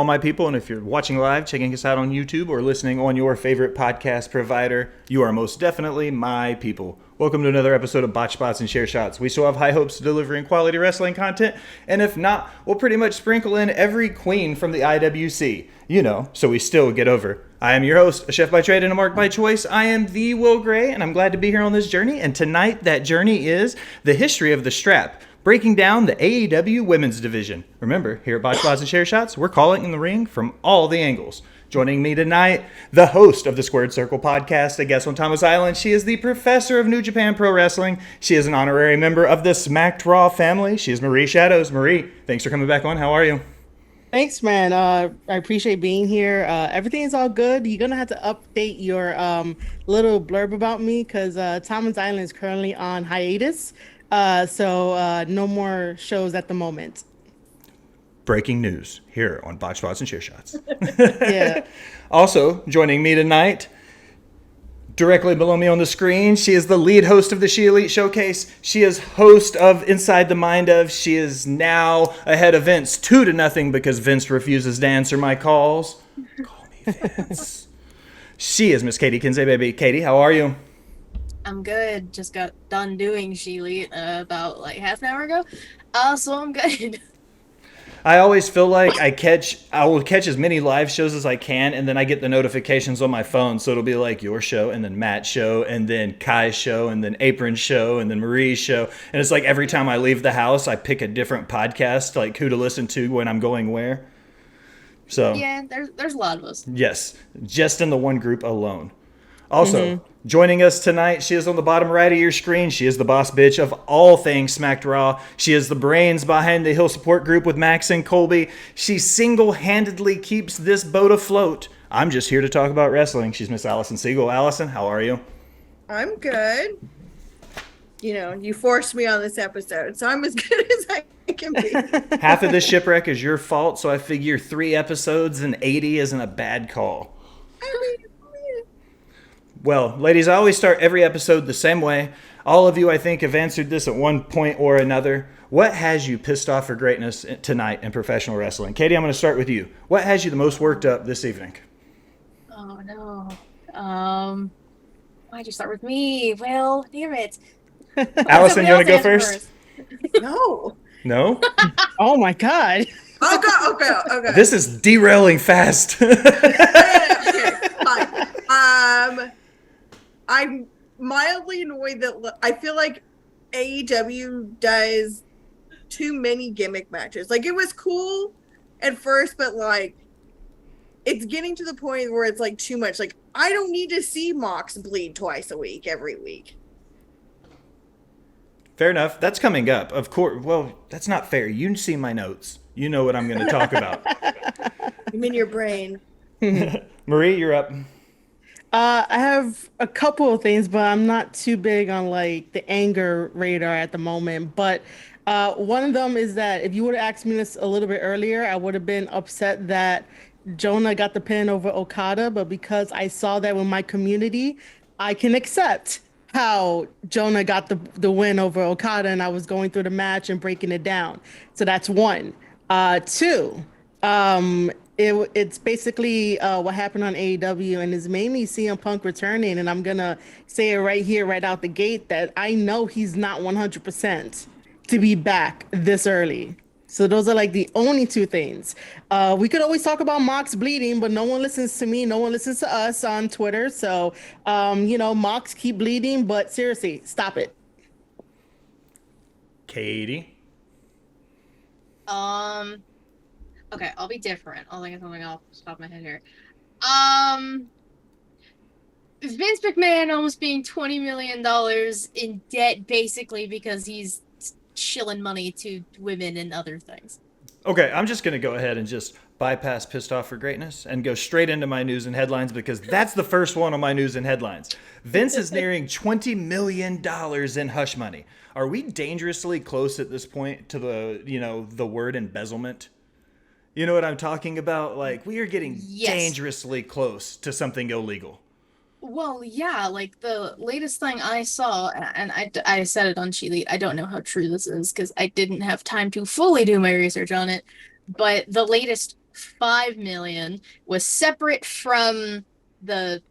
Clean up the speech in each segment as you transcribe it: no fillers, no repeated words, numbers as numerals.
all my people, and if you're watching live, checking us out on YouTube, or listening on your favorite podcast provider, you are most definitely my people. Welcome to another episode of Botched Spots and Share Shots. We still have high hopes of delivering quality wrestling content, and if not, we'll pretty much sprinkle in every queen from the IWC, so we still get over. I am your host, a chef by trade and a mark by choice. I am the Will Gray, and I'm glad to be here on this journey, and tonight that journey is the history of the strap, breaking down the AEW women's division. Remember, here at Botched Spots and Share Shots, we're calling in the ring from all the angles. Joining me tonight, the host of the Squared Circle podcast, a guest on Thomas Island. She is the professor of New Japan Pro Wrestling. She is an honorary member of the Smacked Raw family. She is Marie Shadows. Marie, thanks for coming back on. How are you? Thanks, man. I appreciate being here. Everything is all good. You're going to have to update your little blurb about me because Thomas Island is currently on hiatus. So no more shows at the moment. Breaking news here on Botched Spots and Share Shots. Yeah. Also, joining me tonight, directly below me on the screen, she is the lead host of the She Elite Showcase. She is host of Inside the Mind of. She is now ahead of Vince 2-0 because Vince refuses to answer my calls. Call me Vince. She is Miss Katie Kinsey, baby. Katie, how are you? I'm good. Just got done doing She Elite about like half an hour ago. So I'm good. I always feel like I will catch as many live shows as I can, and then I get the notifications on my phone, so it'll be like your show, and then Matt's show, and then Kai's show, and then Apron's show, and then Marie's show, and it's like every time I leave the house, I pick a different podcast, like who to listen to when I'm going where. So yeah, there's a lot of us. Yes, just in the one group alone. Also, joining us tonight, she is on the bottom right of your screen. She is the boss bitch of all things Smacked Raw. She is the brains behind the Hill Support Group with Max and Colby. She single-handedly keeps this boat afloat. I'm just here to talk about wrestling. She's Miss Allison Siegel. Allison, how are you? I'm good. You forced me on this episode, so I'm as good as I can be. Half of this shipwreck is your fault, so I figure 3 episodes and 80 isn't a bad call. Well, ladies, I always start every episode the same way. All of you, I think, have answered this at one point or another. What has you pissed off for greatness tonight in professional wrestling? Katie, I'm going to start with you. What has you the most worked up this evening? Oh, no. Why'd you start with me? Well, damn it. Allison, you want to go first? No. No? Oh, my God. Okay. This is derailing fast. Okay, fine. I'm mildly annoyed that I feel like AEW does too many gimmick matches. Like, it was cool at first, but like it's getting to the point where it's like too much. Like, I don't need to see Mox bleed twice a week, every week. Fair enough. That's coming up. Of course. Well, that's not fair. You see my notes. You know what I'm going to talk about. I'm in your brain. Marie, you're up. I have a couple of things, but I'm not too big on like the anger radar at the moment. But one of them is that if you would have asked me this a little bit earlier, I would have been upset that Jonah got the pin over Okada. But because I saw that with my community, I can accept how Jonah got the win over Okada, and I was going through the match and breaking it down. So that's one. Two, it's basically what happened on AEW, and it's mainly CM Punk returning, and I'm gonna say it right here, right out the gate, that I know he's not 100% to be back this early. So those are like the only two things. We could always talk about Mox bleeding, but no one listens to me. No one listens to us on Twitter. So, Mox keep bleeding, but seriously, stop it. Katie. Okay, I'll be different. I'll think of something off the top of my head here. Vince McMahon almost being $20 million in debt, basically, because he's shilling money to women and other things. Okay, I'm just going to go ahead and just bypass Pissed Off for Greatness and go straight into my news and headlines because that's the first one on my news and headlines. Vince is nearing $20 million in hush money. Are we dangerously close at this point to the word embezzlement? You know what I'm talking about? Like, we are getting dangerously close to something illegal. Well, yeah, like the latest thing I saw, and I said it on She Elite, I don't know how true this is because I didn't have time to fully do my research on it, but the latest 5 million, was separate from the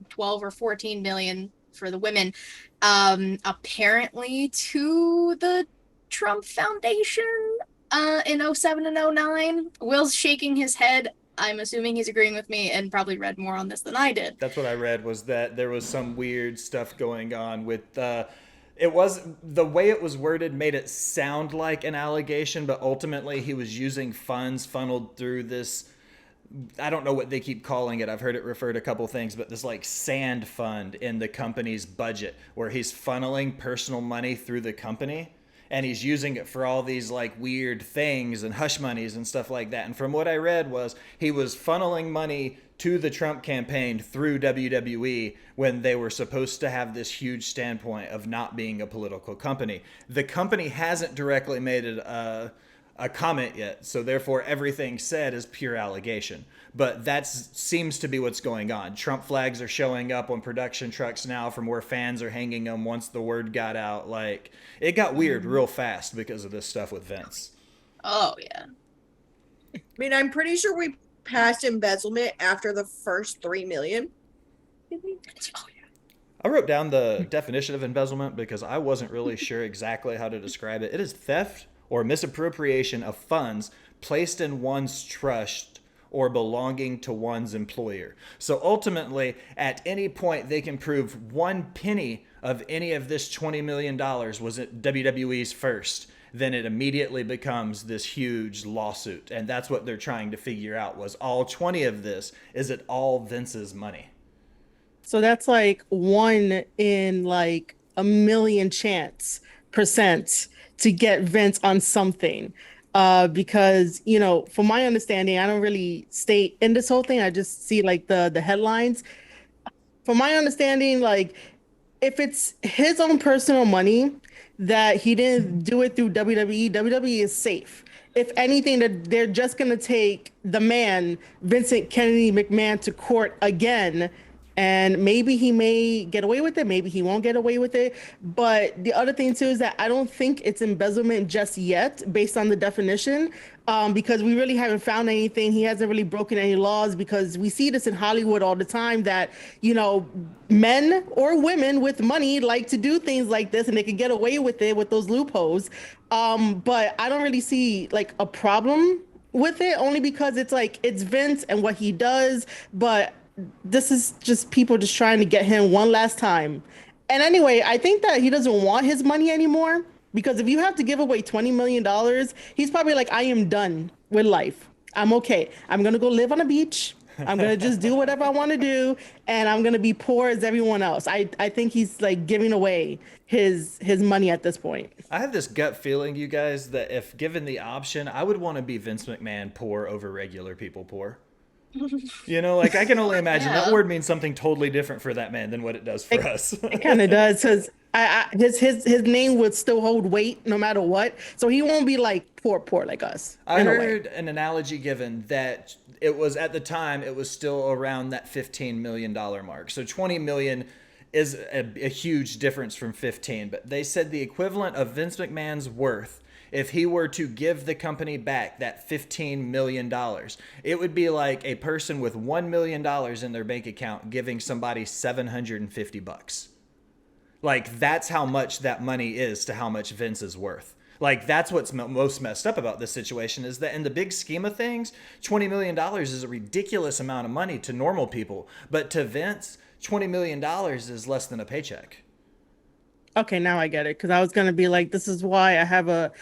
12 or 14 million for the women, apparently to the Trump Foundation in 07 and 09. Will's shaking his head. I'm assuming he's agreeing with me and probably read more on this than I did. That's what I read, was that there was some weird stuff going on with it was the way it was worded made it sound like an allegation, but ultimately he was using funds funneled through this, I don't know what they keep calling it. I've heard it referred to a couple things, but this like sand fund in the company's budget where he's funneling personal money through the company. And he's using it for all these like weird things and hush monies and stuff like that. And from what I read was he was funneling money to the Trump campaign through WWE when they were supposed to have this huge standpoint of not being a political company. The company hasn't directly made it a comment yet, so therefore everything said is pure allegation. But that seems to be what's going on. Trump flags are showing up on production trucks now from where fans are hanging them once the word got out. Like, it got weird real fast because of this stuff with Vince. Oh, yeah. I mean, I'm pretty sure we passed embezzlement after the first 3 million. Oh, yeah. I wrote down the definition of embezzlement because I wasn't really sure exactly how to describe it. It is theft or misappropriation of funds placed in one's trust or belonging to one's employer. So ultimately, at any point, they can prove 1 penny of any of this $20 million was at WWE's first. Then it immediately becomes this huge lawsuit. And that's what they're trying to figure out, was all 20 of this, is it all Vince's money? So that's like 1 in like a million percent to get Vince on something. Because, you know, from my understanding, I don't really stay in this whole thing. I just see like the headlines. From my understanding, like if it's his own personal money that he didn't do it through WWE, WWE is safe. If anything, that they're just going to take the man, Vincent Kennedy McMahon, to court again. And maybe he may get away with it. Maybe he won't get away with it. But the other thing, too, is that I don't think it's embezzlement just yet, based on the definition, because we really haven't found anything. He hasn't really broken any laws, because we see this in Hollywood all the time that, you know, men or women with money like to do things like this, and they can get away with it with those loopholes. But I don't really see like a problem with it, only because it's like it's Vince and what he does. But this is just people just trying to get him one last time. And anyway, I think that he doesn't want his money anymore, because if you have to give away $20 million, he's probably like, I am done with life. I'm okay. I'm going to go live on a beach. I'm going to just do whatever I want to do. And I'm going to be poor as everyone else. I think he's like giving away his money at this point. I have this gut feeling, you guys, that if given the option, I would want to be Vince McMahon poor over regular people poor. You know, like I can only imagine that word means something totally different for that man than what it does for us. It kind of does, because his name would still hold weight no matter what. So he won't be like poor like us. I heard an analogy given that it was at the time it was still around that $15 million mark. So 20 million is a huge difference from 15. But they said the equivalent of Vince McMahon's worth, if he were to give the company back that $15 million, it would be like a person with $1 million in their bank account giving somebody $750. Like, that's how much that money is to how much Vince is worth. Like, that's what's most messed up about this situation, is that in the big scheme of things, $20 million is a ridiculous amount of money to normal people. But to Vince, $20 million is less than a paycheck. Okay, now I get it. Because I was gonna be like, this is why I have a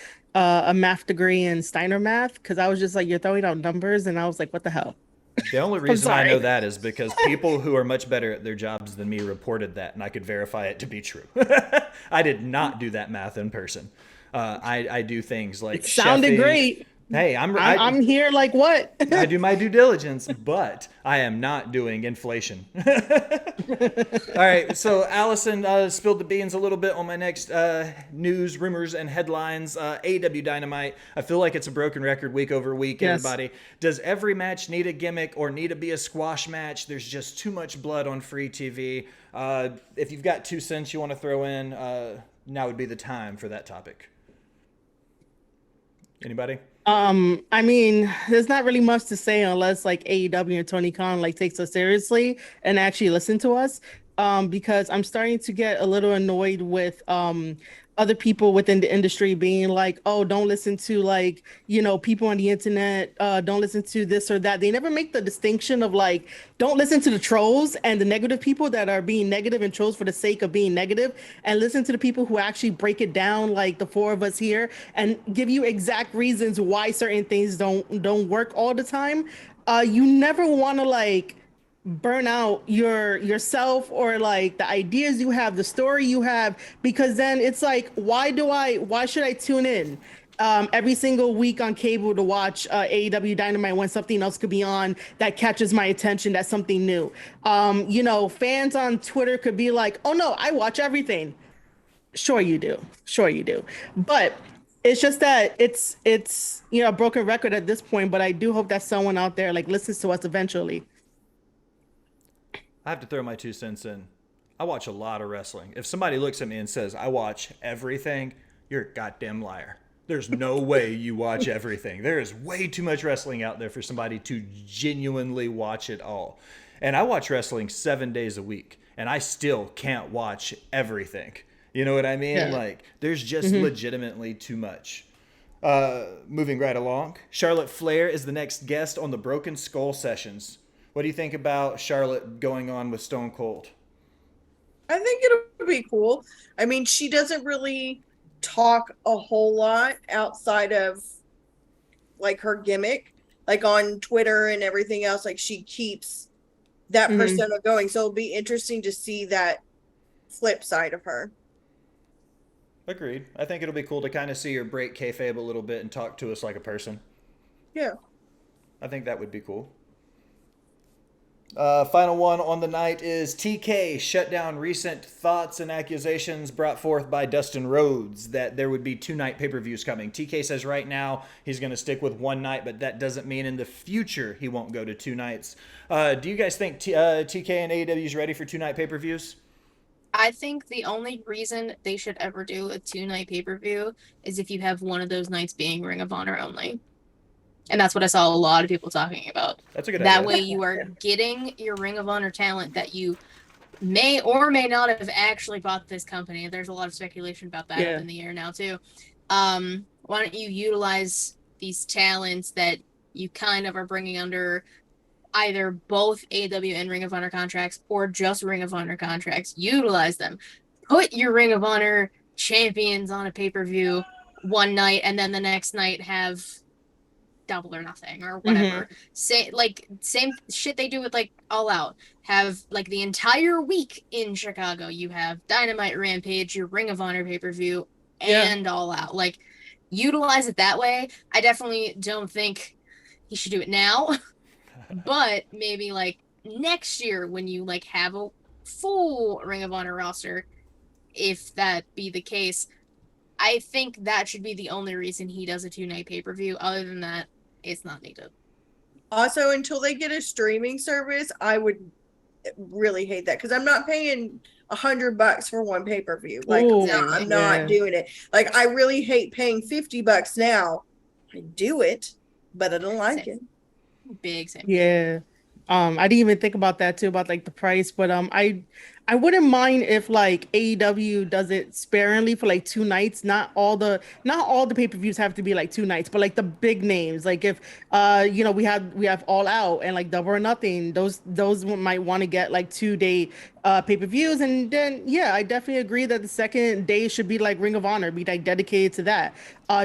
math degree in Steiner math. Because I was just like, you're throwing out numbers, and I was like, what the hell? The only reason I know that is because people who are much better at their jobs than me reported that, and I could verify it to be true. I did not do that math in person. I do things like it sounded chefing. Great. Hey, I'm here like what? I do my due diligence, but I am not doing inflation. All right, so Allison spilled the beans a little bit on my next news, rumors, and headlines. AEW Dynamite. I feel like it's a broken record week over week, yes. Everybody. Does every match need a gimmick or need to be a squash match? There's just too much blood on free TV. If you've got 2 cents you want to throw in, now would be the time for that topic. Anybody? I mean, there's not really much to say unless like AEW and Tony Khan like takes us seriously and actually listen to us. Because I'm starting to get a little annoyed with other people within the industry being like, oh, don't listen to like, people on the internet, don't listen to this or that. They never make the distinction of like, don't listen to the trolls and the negative people that are being negative and trolls for the sake of being negative, and listen to the people who actually break it down like the four of us here and give you exact reasons why certain things don't work all the time. You never want to like burn out yourself or like the ideas you have, the story you have, because then it's like, why should I tune in every single week on cable to watch AEW Dynamite when something else could be on that catches my attention, that's something new. Fans on Twitter could be like, oh no, I watch everything. Sure you do. Sure you do. But it's just that it's a broken record at this point, but I do hope that someone out there like listens to us eventually. I have to throw my 2 cents in. I watch a lot of wrestling. If somebody looks at me and says, I watch everything, you're a goddamn liar. There's no way you watch everything. There is way too much wrestling out there for somebody to genuinely watch it all. And I watch wrestling 7 days a week, and I still can't watch everything. You know what I mean? Yeah. Like, there's just legitimately too much. Moving right along, Charlotte Flair is the next guest on the Broken Skull Sessions. What do you think about Charlotte going on with Stone Cold? I think it'll be cool. I mean, she doesn't really talk a whole lot outside of like her gimmick, like on Twitter and everything else. Like she keeps that persona going. So it'll be interesting to see that flip side of her. Agreed. I think it'll be cool to kind of see her break kayfabe a little bit and talk to us like a person. Yeah. I think that would be cool. Final one on the night is TK shut down recent thoughts and accusations brought forth by Dustin Rhodes that there would be 2 night pay-per-views coming. TK says right now he's going to stick with 1 night, but that doesn't mean in the future he won't go to 2 nights. Do you guys think TK and AEW is ready for 2 night pay-per-views? I think the only reason they should ever do a 2 night pay-per-view is if you have one of those nights being Ring of Honor only. And that's what I saw a lot of people talking about. That's a good idea. That way you are getting your Ring of Honor talent that you may or may not have actually bought this company. There's a lot of speculation about that up in the air now too. Why don't you utilize these talents that you kind of are bringing under either both AEW and Ring of Honor contracts or just Ring of Honor contracts? Utilize them. Put your Ring of Honor champions on a pay-per-view 1 night and then the next night have double or nothing or whatever. Same shit they do with like All Out. Have like the entire week in Chicago. You have Dynamite, Rampage, your Ring of Honor pay-per-view, and All Out. Like, utilize it that way. I definitely don't think he should do it now, but maybe like next year when you like have a full Ring of Honor roster, if that be the case, I think that should be the only reason he does a 2 night pay-per-view. Other than that, it's not needed. Also, until they get a streaming service, I would really hate that because I'm not paying $100 for one pay-per-view. Like, no, I'm not doing it. Like, I really hate paying $50 now. I do it, but I don't like it. Big same. Yeah. I didn't even think about that too, about like the price, but I wouldn't mind if like AEW does it sparingly for like 2 nights. Not all the pay-per-views have to be like 2 nights, but like the big names. Like if we have All Out and like Double or Nothing, those might want to get like 2-day pay-per-views. And then I definitely agree that the second day should be like Ring of Honor, be like dedicated to that.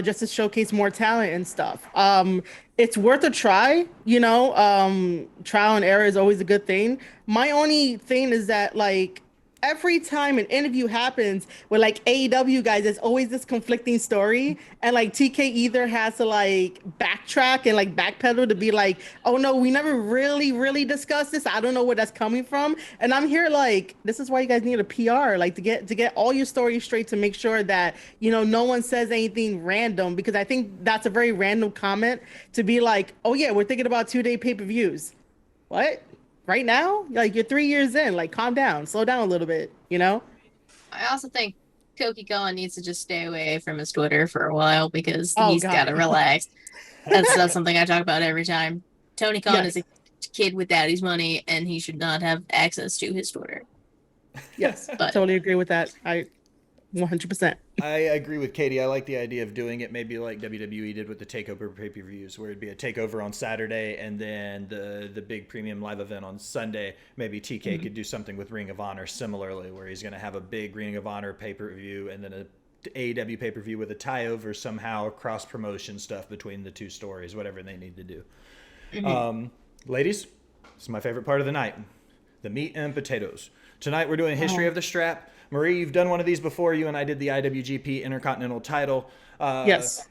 Just to showcase more talent and stuff. It's worth a try, trial and error is always a good thing. My only thing is that like every time an interview happens with like AEW guys, there's always this conflicting story, and like TK either has to like backtrack and like backpedal to be like, oh no, we never really discussed this. I don't know where that's coming from. And I'm here like, this is why you guys need a PR, like to get all your stories straight, to make sure that no one says anything random, because I think that's a very random comment to be like, oh yeah, we're thinking about 2-day pay-per-views. What? Right now? Like, you're 3 years in. Like, calm down, slow down a little bit, I also think Koki Khan needs to just stay away from his Twitter for a while because Oh, he's God. got to relax. That's something I talk about every time. Tony Khan is a kid with daddy's money, and he should not have access to his Twitter. Yes, But totally agree with that. I 100%. I agree with Katie. I like the idea of doing it maybe like WWE did with the takeover pay-per-views, where it'd be a takeover on Saturday and then the big premium live event on Sunday. Maybe TK could do something with Ring of Honor similarly, where he's going to have a big Ring of Honor pay-per-view and then a AEW pay-per-view with a tie-over somehow, cross-promotion stuff between the two stories, whatever they need to do. Ladies, this is my favorite part of the night, the meat and potatoes. Tonight we're doing History of the Strap. Marie, you've done one of these before. You and I did the IWGP Intercontinental title. Yes.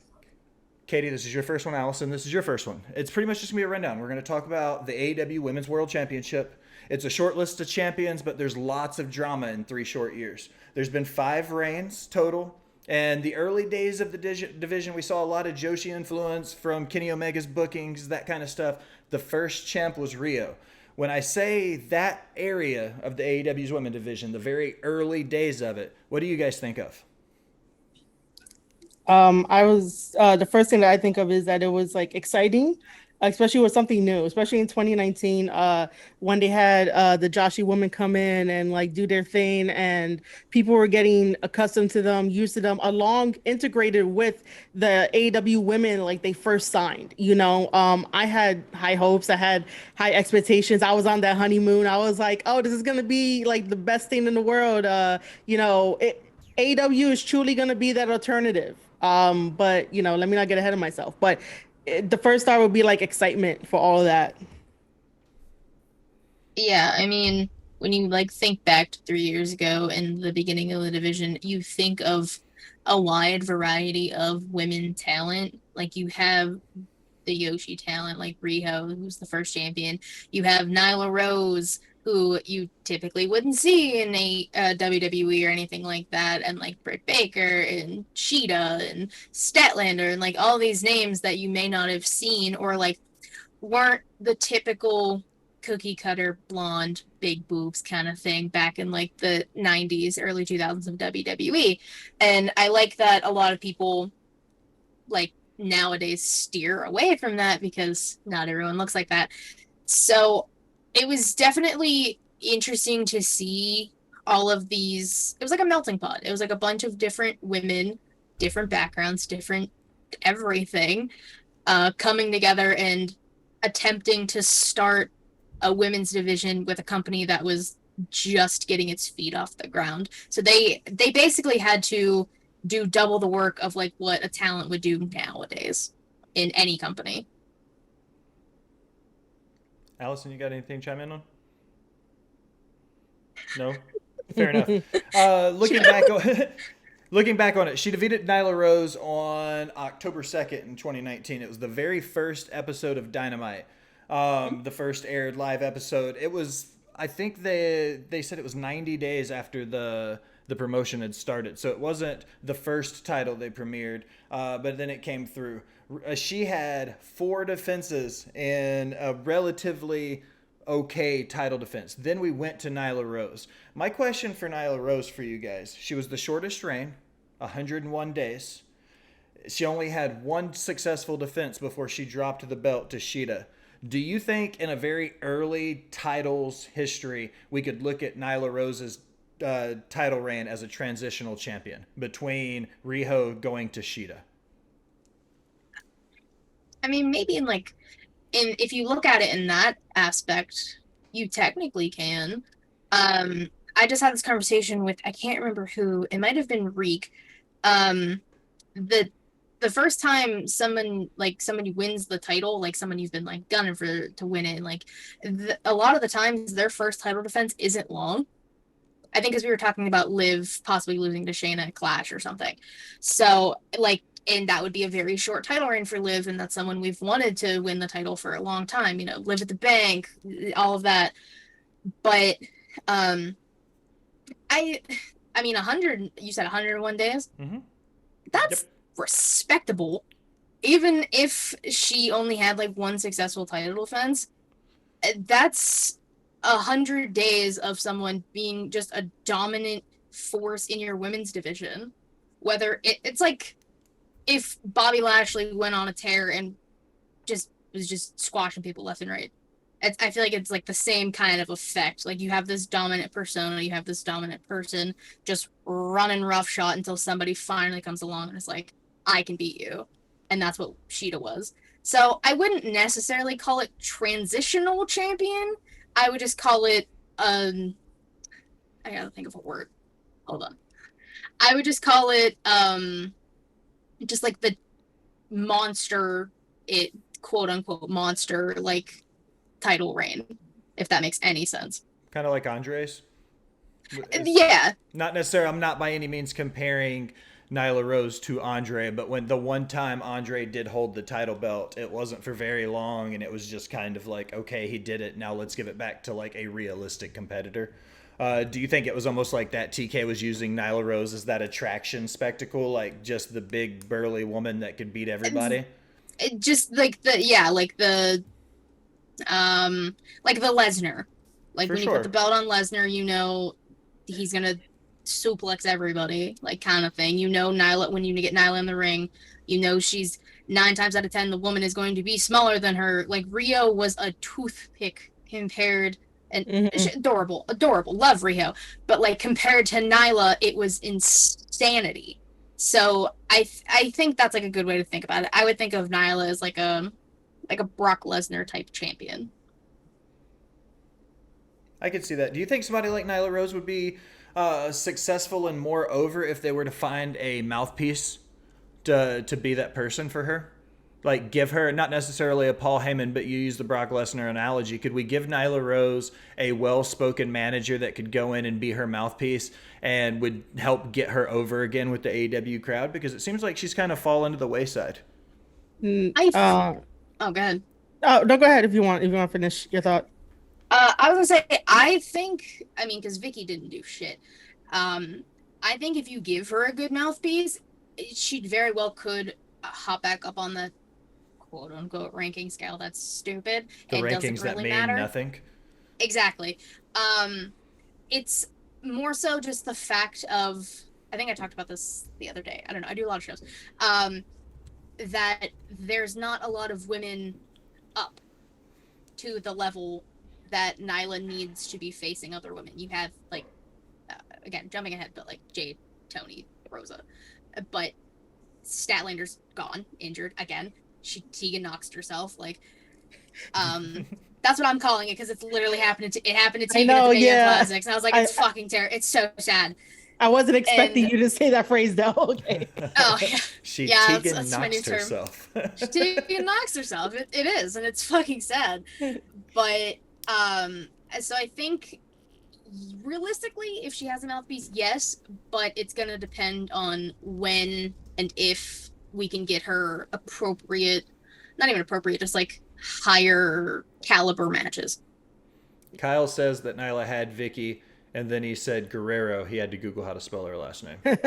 Katie, this is your first one. Allison, this is your first one. It's pretty much just going to be a rundown. We're going to talk about the AEW Women's World Championship. It's a short list of champions, but there's lots of drama in 3 short years. There's been 5 reigns total. And the early days of the division, we saw a lot of Joshi influence from Kenny Omega's bookings, that kind of stuff. The first champ was Rio. When I say that area of the AEW's women division, the very early days of it, what do you guys think of? The first thing that I think of is that it was like exciting, especially with something new, especially in 2019, when they had the Joshi women come in and like do their thing, and people were getting accustomed to them, used to them, along integrated with the AEW women like they first signed. I had high hopes, I had high expectations. I was on that honeymoon. I was like, oh, this is gonna be like the best thing in the world. AEW is truly gonna be that alternative. But let me not get ahead of myself. But the first star would be like excitement for all of that. yeah, I mean, when you like think back to 3 years ago and the beginning of the division, you think of a wide variety of women talent. Like you have the Yoshi talent, like Riho, who's the first champion. You have Nyla Rose, who you typically wouldn't see in a WWE or anything like that, and like Britt Baker and Sheeta and Statlander and like all these names that you may not have seen or like weren't the typical cookie cutter blonde big boobs kind of thing back in like the 90s, early 2000s of WWE. And I like that a lot of people like nowadays steer away from that because not everyone looks like that. So it was definitely interesting to see all of these. It was like a melting pot. It was like a bunch of different women, different backgrounds, different everything, coming together and attempting to start a women's division with a company that was just getting its feet off the ground. So they basically had to do double the work of like what a talent would do nowadays in any company. Allison, you got anything to chime in on? No? Fair enough. Looking back on it, she defeated Nyla Rose on October 2nd in 2019. It was the very first episode of Dynamite. The first aired live episode. It was, I think they said it was 90 days after the promotion had started. So it wasn't the first title they premiered, but then it came through. She had 4 defenses in a relatively okay title defense. Then we went to Nyla Rose. My question for Nyla Rose for you guys, she was the shortest reign, 101 days. She only had 1 successful defense before she dropped the belt to Sheeta. Do you think in a very early titles history, we could look at Nyla Rose's title reign as a transitional champion between Riho going to Sheeta? I mean, maybe if you look at it in that aspect, you technically can. I just had this conversation with, I can't remember who, it might have been Reek. The first time somebody wins the title, like someone you've been like gunning for to win it, like a lot of the times their first title defense isn't long. I think because we were talking about Liv possibly losing to Shayna at Clash or something. So like, and that would be a very short title reign for Liv, and that's someone we've wanted to win the title for a long time, Liv at the Bank, all of that. But I mean 100, you said 101 days? Mm-hmm. That's respectable. Even if she only had like 1 successful title defense, that's 100 days of someone being just a dominant force in your women's division. Whether it's like if Bobby Lashley went on a tear and was just squashing people left and right. I feel like it's like the same kind of effect. Like you have this dominant persona, you have this dominant person just running roughshod until somebody finally comes along and is like, I can beat you. And that's what Shida was. So I wouldn't necessarily call it transitional champion. I would just call it, I gotta think of a word. Hold on. I would just call it, just like the monster, quote unquote monster, like title reign, if that makes any sense. Kind of like Andre's. Yeah. Not necessarily. I'm not by any means comparing Nyla Rose to Andre, but when the one time Andre did hold the title belt, it wasn't for very long, and it was just kind of like, okay, he did it. Now let's give it back to like a realistic competitor. Do you think it was almost like that TK was using Nyla Rose as that attraction spectacle, like just the big burly woman that could beat everybody? It just like the Lesnar. Like For when you put the belt on Lesnar, you know he's gonna suplex everybody, like kind of thing. You know Nyla, when you get Nyla in the ring, you know she's 9 times out of 10 the woman is going to be smaller than her. Like Rio was a toothpick compared, and adorable, love Rio, but like compared to Nyla, it was insanity. So I think that's like a good way to think about it. I would think of Nyla as like a Brock Lesnar type champion. I could see that. Do you think somebody like Nyla Rose would be successful and more over if they were to find a mouthpiece to be that person for her? Like give her, not necessarily a Paul Heyman, but you use the Brock Lesnar analogy. Could we give Nyla Rose a well-spoken manager that could go in and be her mouthpiece and would help get her over again with the AEW crowd? Because it seems like she's kind of fallen to the wayside. Oh, go ahead. Oh, no, go ahead if you want to finish your thought. I was gonna say, I think, because Vicky didn't do shit. I think if you give her a good mouthpiece, she very well could hop back up on the quote unquote ranking scale. That's stupid. The it rankings doesn't really that mean matter. nothing. Exactly. It's more so just the fact of, I think I talked about this the other day. I don't know. I do a lot of shows. That there's not a lot of women up to the level that Nyla needs to be facing other women. You have like, again, jumping ahead, but like Jade, Tony, Rosa, but Statlander's gone, injured again. Tegan Noxed herself. Like, that's what I'm calling it because it's literally happened to Tegan at the Video Classics. And I was like, it's fucking terrible. It's so sad. I wasn't expecting you to say that phrase though. Okay. Oh yeah. Tegan Noxed herself. Tegan Noxed herself. It is, and it's fucking sad. But so I think realistically, if she has a mouthpiece, yes, but it's gonna depend on when and if we can get her not even appropriate, just like higher caliber matches. Kyle says that Nyla had Vicky, and then he said Guerrero. He had to Google how to spell her last name. But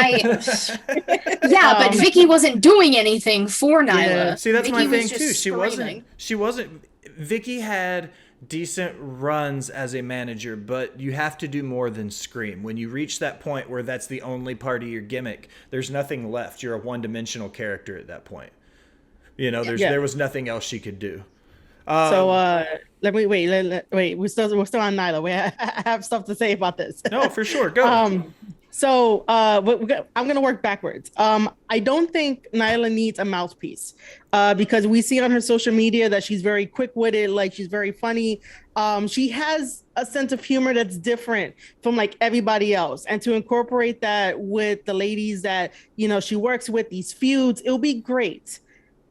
Vicky wasn't doing anything for Nyla. Yeah. See, that's Vicky my thing too. Screaming. She wasn't. Vicky had decent runs as a manager, but you have to do more than scream. When you reach that point where that's the only part of your gimmick, there's nothing left. You're a one-dimensional character at that point. You know, there was nothing else she could do. Let me wait. We're still on Nyla. I have stuff to say about this. No, for sure. Go. I'm gonna work backwards. I don't think Nyla needs a mouthpiece, because we see on her social media that she's very quick-witted, like she's very funny. She has a sense of humor that's different from like everybody else, and to incorporate that with the ladies that she works with, these feuds, it'll be great.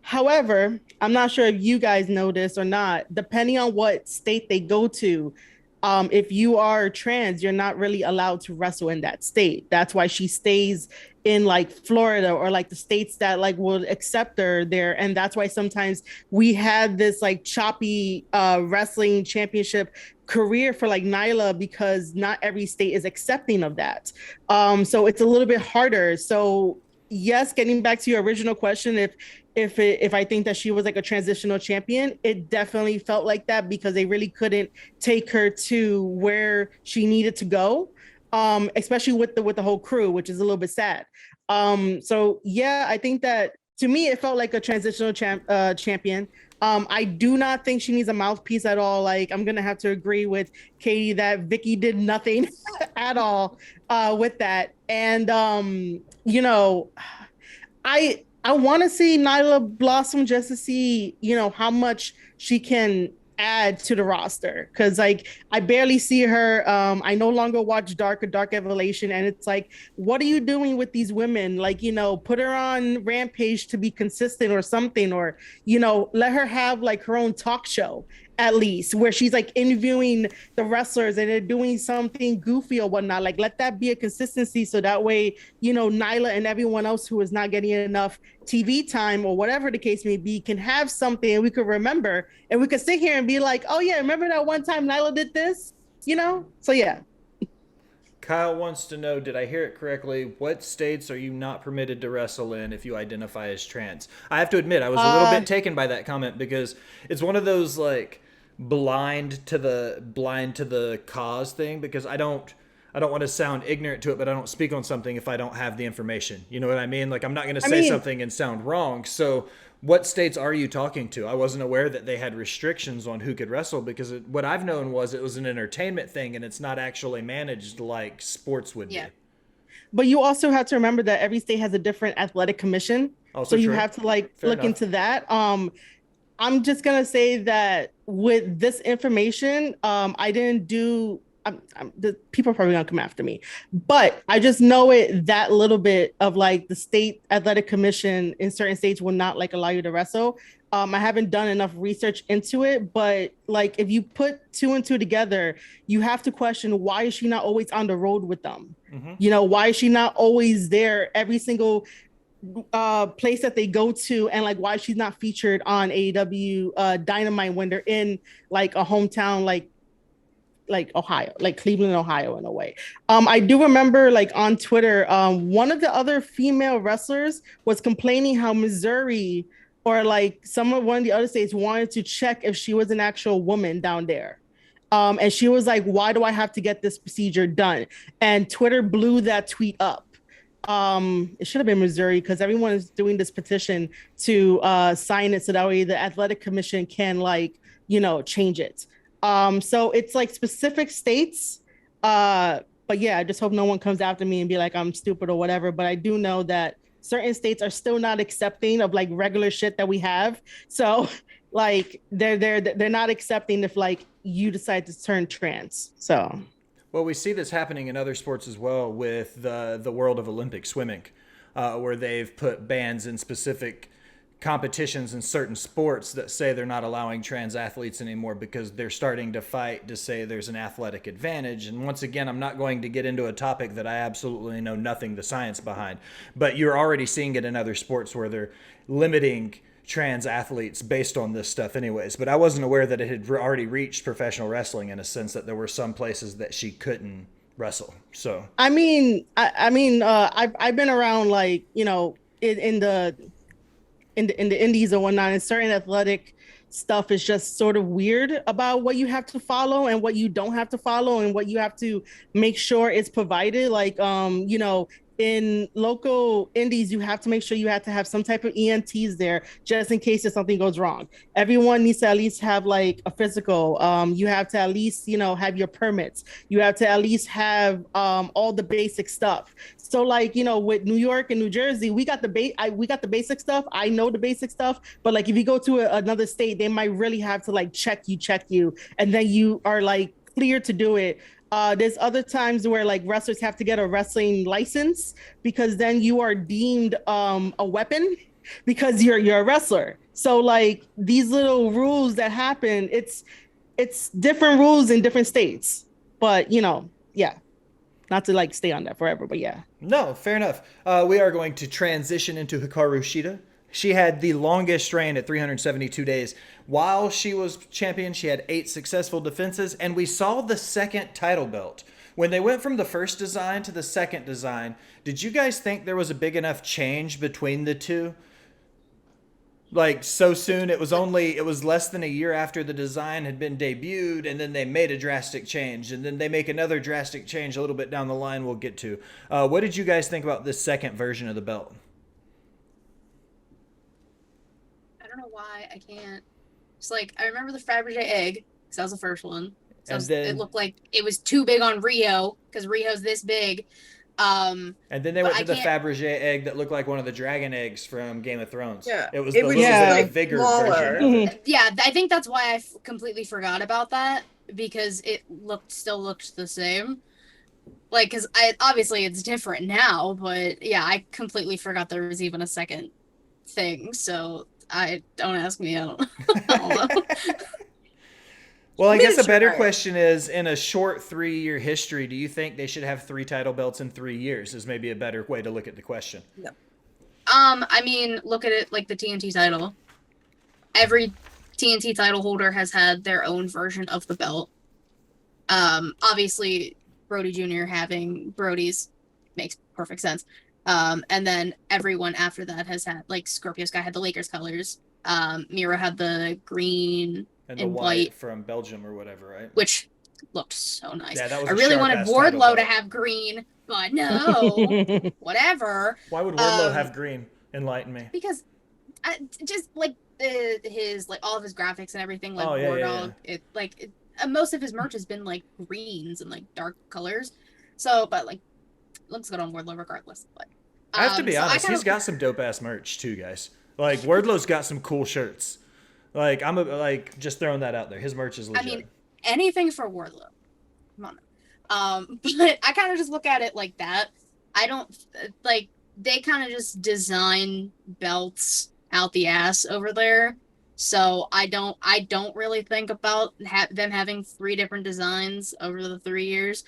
However, I'm not sure if you guys know this or not, depending on what state they go to, if you are trans, you're not really allowed to wrestle in that state. That's why she stays in like Florida or like the states that like will accept her there. And that's why sometimes we had this like choppy wrestling championship career for like Nyla, because not every state is accepting of that. So it's a little bit harder. So yes, getting back to your original question, if I think that she was like a transitional champion, it definitely felt like that because they really couldn't take her to where she needed to go. especially with the whole crew, which is a little bit sad. So yeah, I think that to me it felt like a transitional champion. I do not think she needs a mouthpiece at all. Like I'm gonna have to agree with Katie that Vicky did nothing at all with that. And you know, I want to see Nyla blossom just to see, you know, how much she can add to the roster, because like I barely see her. I no longer watch Dark Evolution, and it's like, what are you doing with these women? Like, you know, put her on Rampage to be consistent or something, or, you know, let her have like her own talk show at least, where she's like interviewing the wrestlers and they're doing something goofy or whatnot. Like, let that be a consistency, so that way, you know, Nyla and everyone else who is not getting enough TV time or whatever the case may be can have something and we could remember, and we could sit here and be like, oh yeah, remember that one time Nyla did this, you know? So yeah. Kyle wants to know, did I hear it correctly? What states are you not permitted to wrestle in if you identify as trans? I have to admit, I was a little bit taken by that comment, because it's one of those like blind to the cause thing, because I don't want to sound ignorant to it, but I don't speak on something if I don't have the information. You know what I mean? Like, I'm not going to say something and sound wrong. So what states are you talking to? I wasn't aware that they had restrictions on who could wrestle, because what I've known was it was an entertainment thing and it's not actually managed like sports would be. But you also have to remember that every state has a different athletic commission. Also so you true. have to like Fair look enough. into that. I'm just gonna say that with this information, I didn't do. The people are probably gonna come after me, but I just know it that little bit of like the state athletic commission in certain states will not like allow you to wrestle. I haven't done enough research into it, but like if you put two and two together, you have to question, why is she not always on the road with them? Mm-hmm. You know, why is she not always there every single place that they go to, and like why she's not featured on AEW Dynamite when they're in like a hometown like Ohio, like Cleveland, Ohio in a way. I do remember like on Twitter, one of the other female wrestlers was complaining how Missouri or like one of the other states wanted to check if she was an actual woman down there. And she was like, why do I have to get this procedure done? And Twitter blew that tweet up. It should have been Missouri, because everyone is doing this petition to sign it so that way the athletic commission can like, you know, change it. So it's like specific states. But yeah, I just hope no one comes after me and be like I'm stupid or whatever. But I do know that certain states are still not accepting of like regular shit that we have. So like they're not accepting if like you decide to turn trans. So Well, we see this happening in other sports as well with the world of Olympic swimming, where they've put bans in specific competitions in certain sports that say they're not allowing trans athletes anymore because they're starting to fight to say there's an athletic advantage. And once again, I'm not going to get into a topic that I absolutely know nothing the science behind, but you're already seeing it in other sports where they're limiting trans athletes based on this stuff anyways. But I wasn't aware that it had already reached professional wrestling, in a sense that there were some places that she couldn't wrestle. So I've been around like, you know, in the indies and whatnot, and certain athletic stuff is just sort of weird about what you have to follow and what you don't have to follow and what you have to make sure is provided. Like, you know, in local indies, you have to make sure you have to have some type of EMTs there just in case if something goes wrong. Everyone needs to at least have like a physical. You have to at least, you know, have your permits. You have to at least have all the basic stuff. So like, you know, with New York and New Jersey, we got the basic stuff. I know the basic stuff, but like if you go to another state, they might really have to like check you, and then you are like clear to do it. There's other times where like wrestlers have to get a wrestling license because then you are deemed a weapon because you're a wrestler. So like these little rules that happen, it's different rules in different states. But you know, yeah, not to like stay on that forever, but yeah. No, fair enough. We are going to transition into Hikaru Shida. She had the longest reign at 372 days. While she was champion, she had 8 successful defenses, and we saw the second title belt. When they went from the first design to the second design, did you guys think there was a big enough change between the two? Like so soon. It was less than a year after the design had been debuted, and then they made a drastic change, and then they make another drastic change a little bit down the line we'll get to. What did you guys think about this second version of the belt? I don't know why I can't. It's like I remember the Fabergé egg because that was the first one. So it looked like it was too big on Rio because Rio's this big. And then they went to the Fabergé egg that looked like one of the dragon eggs from Game of Thrones. Yeah, it was the bigger version of it. Yeah, I think that's why I completely forgot about that because it still looked the same. Like, because obviously it's different now, but yeah, I completely forgot there was even a second thing. So don't ask me. I don't know. Well, I guess a better question is, in a short 3-year history, do you think they should have 3 title belts in 3 years? Is maybe a better way to look at the question. No. I mean, look at it like the TNT title. Every TNT title holder has had their own version of the belt. Obviously, Brody Jr. having Brody's makes perfect sense. And then everyone after that has had, like, Scorpio Sky had the Lakers colors. Miro had the green and the white from Belgium or whatever, right? Which looked so nice. Yeah, that was I really wanted Wardlow to have green, but no. Whatever. Why would Wardlow have green? Enlighten me. Because just like his like all of his graphics and everything, like Wardog, most of his merch has been like greens and like dark colors. So, but like looks good on Wardlow regardless. But I have to be honest, he's got some dope ass merch too, guys. Like Wardlow's got some cool shirts. Like just throwing that out there. His merch is legit. I mean, anything for Wardlow. Come on. But I kind of just look at it like that. I don't like they kind of just design belts out the ass over there. So I don't really think about them having 3 different designs over the 3 years.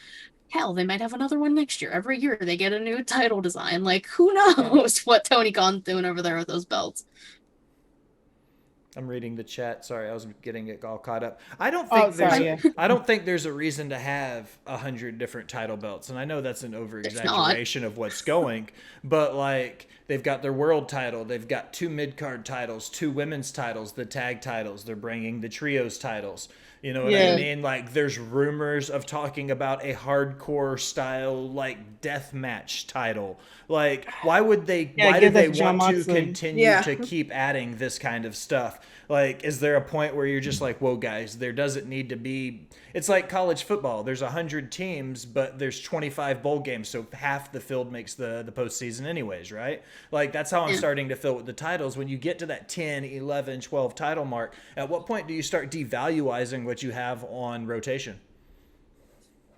Hell, they might have another one next year. Every year they get a new title design. Like, who knows what Tony Khan's doing over there with those belts. I'm reading the chat. Sorry, I was getting it all caught up. I don't think there's a reason to have 100 different title belts, and I know that's an over-exaggeration of what's going, but like they've got their world title, they've got 2 mid-card titles, 2 women's titles, the tag titles, they're bringing the trios titles. You know what I mean? Like, there's rumors of talking about a hardcore style, like, death match title. Like, why would they? Why do they want to continue to keep adding this kind of stuff? Like, is there a point where you're just like, whoa, guys, there doesn't need to be. It's like college football. There's 100 teams, but there's 25 bowl games, so half the field makes the postseason anyways, right? Like, that's how I'm starting to feel with the titles. When you get to that 10, 11, 12 title mark, at what point do you start devaluing what you have on rotation?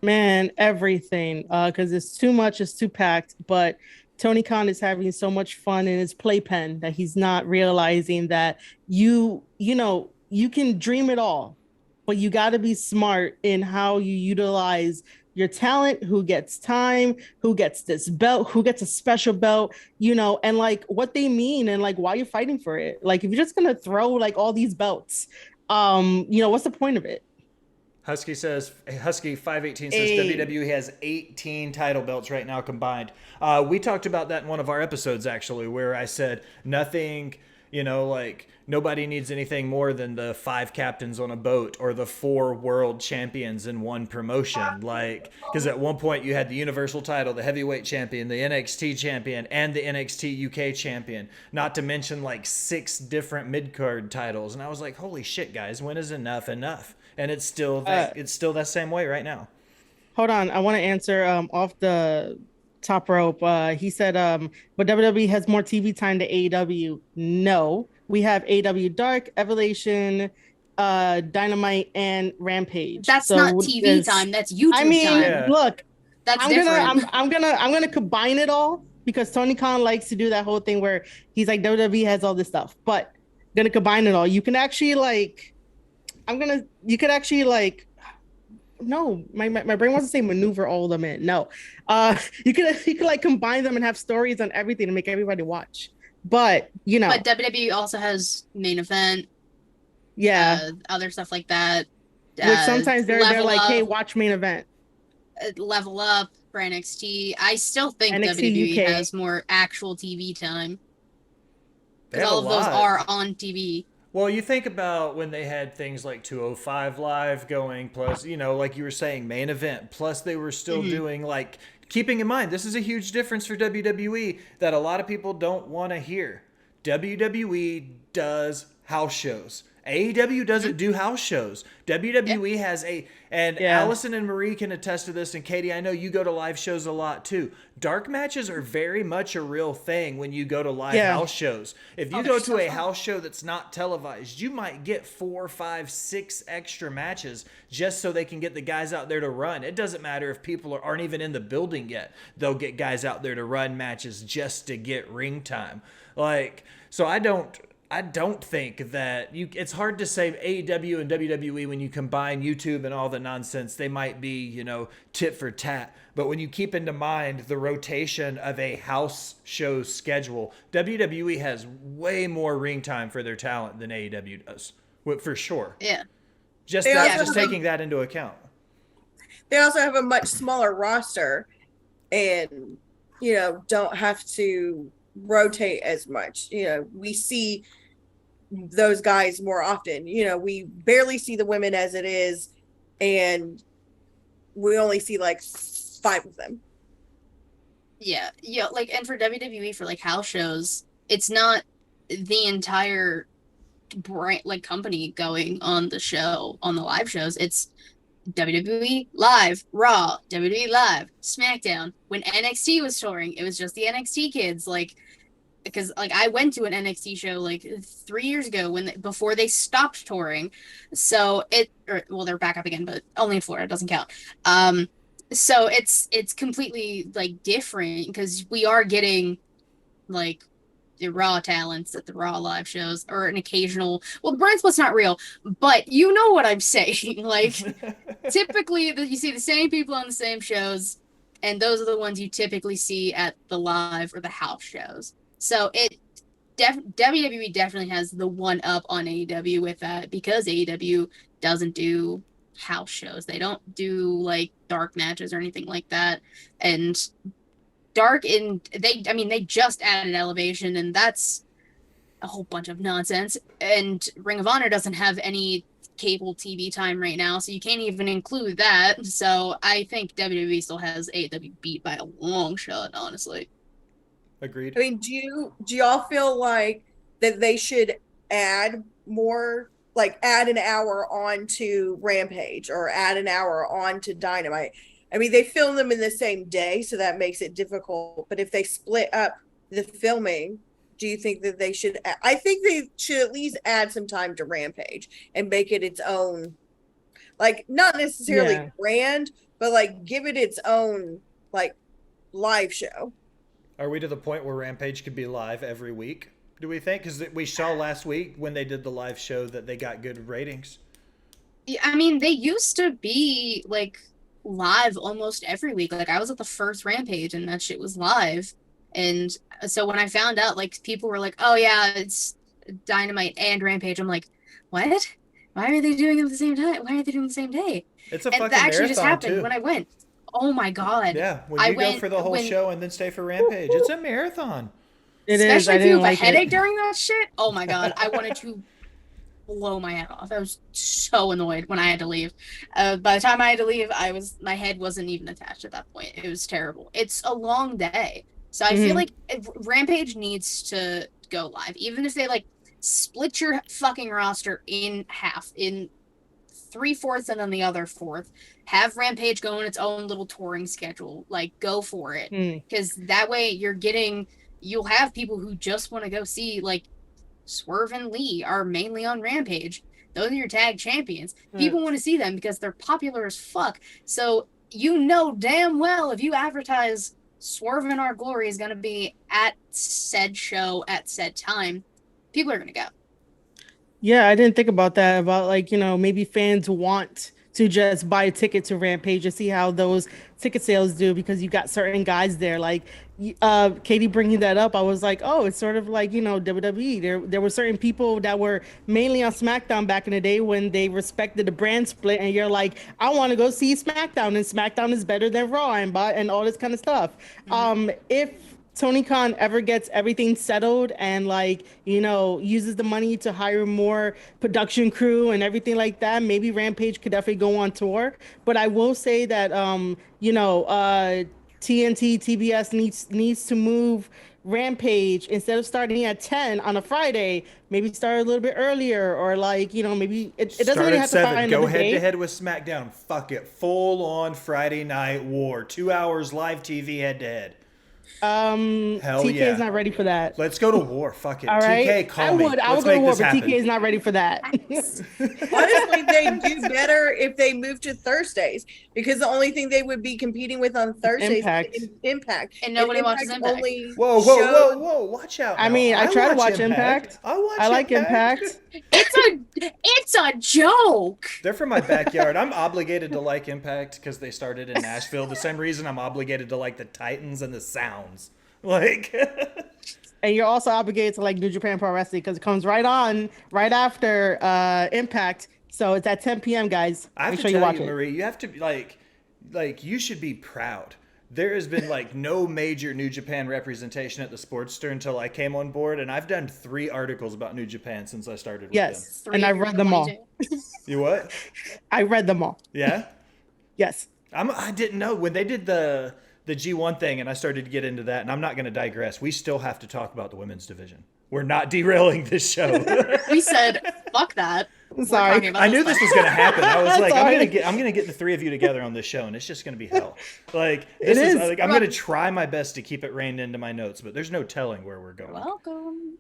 Man, everything. Because it's too much, it's too packed. But Tony Khan is having so much fun in his playpen that he's not realizing that you can dream it all, but you got to be smart in how you utilize your talent, who gets time, who gets this belt, who gets a special belt, and like what they mean and like why you're fighting for it. Like if you're just gonna throw like all these belts, what's the point of it? Husky 518 says WWE has 18 title belts right now combined. We talked about that in one of our episodes actually, where I said nothing. Like nobody needs anything more than the 5 captains on a boat or the 4 world champions in one promotion. Like, because at one point you had the Universal title, the heavyweight champion, the NXT champion, and the NXT UK champion. Not to mention like 6 different mid-card titles. And I was like, holy shit, guys, when is enough? And it's still that same way right now. Hold on, I want to answer off the top rope. He said, but WWE has more TV time than AEW. No, we have AEW Dark, Evolution, Dynamite, and Rampage. That's not TV time. That's YouTube time. Look, that's different. I'm gonna combine it all because Tony Khan likes to do that whole thing where he's like WWE has all this stuff, but gonna combine it all. You can actually no, my brain wants to say maneuver all of them in. No, you could like combine them and have stories on everything to make everybody watch. But but WWE also has main event, other stuff like that. Which sometimes they're like, hey, watch main event. Level Up for NXT. I still think NXT WWE UK has more actual TV time. because all of those are on TV. Well, you think about when they had things like 205 Live going, plus, you know, like you were saying, main event, plus they were still doing, like, keeping in mind, this is a huge difference for WWE that a lot of people don't want to hear. WWE does house shows. AEW doesn't do house shows. WWE has Allison and Marie can attest to this, and Katie, I know you go to live shows a lot too. Dark matches are very much a real thing when you go to live house shows. If you go to a house show that's not televised, you might get 4, 5, 6 extra matches just so they can get the guys out there to run. It doesn't matter if people aren't even in the building yet. They'll get guys out there to run matches just to get ring time. Like, so I don't think that it's hard to say AEW and WWE when you combine YouTube and all the nonsense, they might be, you know, tit for tat. But when you keep into mind the rotation of a house show schedule, WWE has way more ring time for their talent than AEW does, for sure. Yeah. Just taking that into account. They also have a much smaller roster and, you know, don't have to rotate as much. You know, we see those guys more often. You know, we barely see the women as it is, and we only see like 5 of them. Yeah, like, and for WWE, for like house shows, it's not the entire brand, like, company going on the show, on the live shows. It's WWE Live, Raw, WWE Live, SmackDown. When NXT was touring, it was just the NXT kids, like, because, like, I went to an NXT show like 3 years ago before they stopped touring. So they're back up again, but only in Florida, it doesn't count. So it's completely, like, different because we are getting, like, the Raw talents at the Raw live shows, or an occasional. Well, the brand split's not real, but you know what I'm saying. Like, typically you see the same people on the same shows, and those are the ones you typically see at the live or the house shows. So WWE definitely has the one up on AEW with that, because AEW doesn't do house shows. They don't do, like, dark matches or anything like that. And they just added Elevation, and that's a whole bunch of nonsense. And Ring of Honor doesn't have any cable TV time right now, so you can't even include that. So I think WWE still has AEW beat by a long shot, honestly. Agreed. I mean, do y'all feel like that they should add more, like add an hour onto Rampage or add an hour onto Dynamite? I mean, they film them in the same day, so that makes it difficult. But if they split up the filming, do you think that they should? I think they should at least add some time to Rampage and make it its own, like, not necessarily brand, but like give it its own, like, live show. Are we to the point where Rampage could be live every week, do we think? Because we saw last week when they did the live show that they got good ratings. Yeah, I mean, they used to be, like, live almost every week. Like, I was at the first Rampage, and that shit was live. And so when I found out, like, people were like, oh, yeah, it's Dynamite and Rampage. I'm like, what? Why are they doing them at the same time? Why are they doing the same day? It's a and fucking that actually marathon, just happened too. when I went. Oh my god. Yeah, when you go for the whole show and then stay for Rampage, it's a marathon. Especially if you have a headache during that shit. Oh my god, I wanted to blow my head off. I was so annoyed when I had to leave. By the time I had to leave, my head wasn't even attached at that point. It was terrible. It's a long day. So I feel like Rampage needs to go live. Even if they, like, split your fucking roster in half, in 3/4 and then the other 4th. Have Rampage go on its own little touring schedule. Like, go for it. Because that way you'll have people who just want to go see, like, Swerve and Lee are mainly on Rampage. Those are your tag champions. People want to see them because they're popular as fuck. So you know damn well if you advertise Swerve in Our Glory is going to be at said show at said time, people are going to go. Yeah, I didn't think about that. About, like, you know, maybe fans want to just buy a ticket to Rampage and see how those ticket sales do, because you got certain guys there. Like, Katie bringing that up, I was like, oh, it's sort of like, you know, WWE. There were certain people that were mainly on SmackDown back in the day when they respected the brand split, and you're like, I want to go see SmackDown, and SmackDown is better than Raw, and all this kind of stuff. If Tony Khan ever gets everything settled and like, uses the money to hire more production crew and everything like that, maybe Rampage could definitely go on tour. But I will say that TNT TBS needs to move Rampage instead of starting at 10 on a Friday, maybe start a little bit earlier, or like, maybe it doesn't Start really at have to 7. find Go another head to day. head with SmackDown. Fuck it. Full on Friday Night War. 2 hours live TV head to head. Hell TK yeah. is not ready for that. Let's go to war. Fuck it. All right. TK, call me. I would Let's go to make war, this but happen. TK is not ready for that. Honestly, they'd do better if they moved to Thursdays, because the only thing they would be competing with on Thursdays Impact. is Impact. And nobody watches Impact. Whoa. Watch out. I now. mean, I try to watch Impact. I like Impact. It's a joke. They're from my backyard. I'm obligated to like Impact because they started in Nashville. The same reason I'm obligated to like the Titans and the Sounds. Like, And you're also obligated to like New Japan Pro Wrestling because it comes right after Impact. So it's at 10 p.m. guys. I have Make to sure you tell watch you, it. Marie, you have to be like you should be proud. There has been like no major New Japan representation at the Sportster until I came on board, and I've done 3 articles about New Japan since I started with Yes, them. and I've read them all. You what? I read them all. Yeah? Yes. I didn't know when they did the G1 thing, and I started to get into that, and I'm not going to digress. We still have to talk about the women's division. We're not derailing this show. We said, fuck that. I'm sorry. I knew this was going to happen. I was like, Sorry. I'm going to get the 3 of you together on this show, and it's just going to be hell. Like, this It is is. like, I'm going to try my best to keep it reined into my notes, but there's no telling where we're going. Welcome.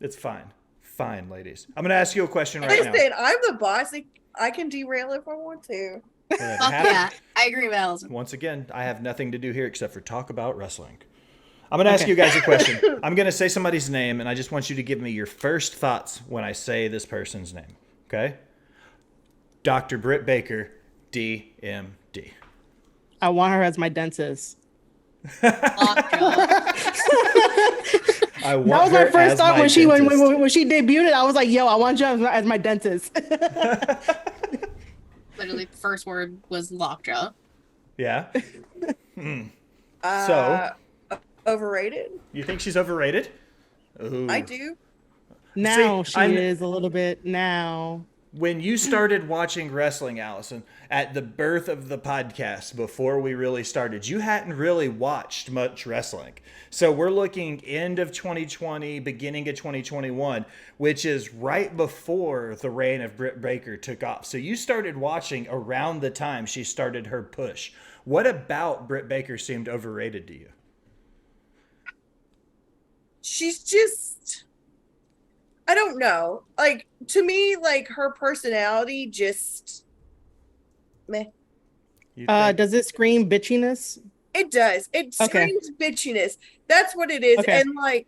It's fine. Fine, ladies. I'm going to ask you a question right now. Listen, I'm the boss. I can derail if I want to. Go ahead. Fuck yeah. I agree with Allison. Once again, I have nothing to do here except for talk about wrestling. I'm going to ask you guys a question. I'm going to say somebody's name, and I just want you to give me your first thoughts when I say this person's name. Okay? Dr. Britt Baker, DMD. I want her as my dentist. I want That was her my first as thought my when she dentist. when she debuted. I was like, "Yo, I want you as my dentist." Literally, the first word was lockjaw. Yeah? So, Overrated? you think she's overrated? Ooh. I do. Now See, she I'm- is a little bit now. When you started watching wrestling, Allison, at the birth of the podcast, before we really started, you hadn't really watched much wrestling. So we're looking end of 2020, beginning of 2021, which is right before the reign of Britt Baker took off. So you started watching around the time she started her push. What about Britt Baker seemed overrated to you? She's just, I don't know. Like, to me, like, her personality just meh. You think- Does it scream bitchiness? It does. It Okay. screams bitchiness. That's what it is. Okay. And like,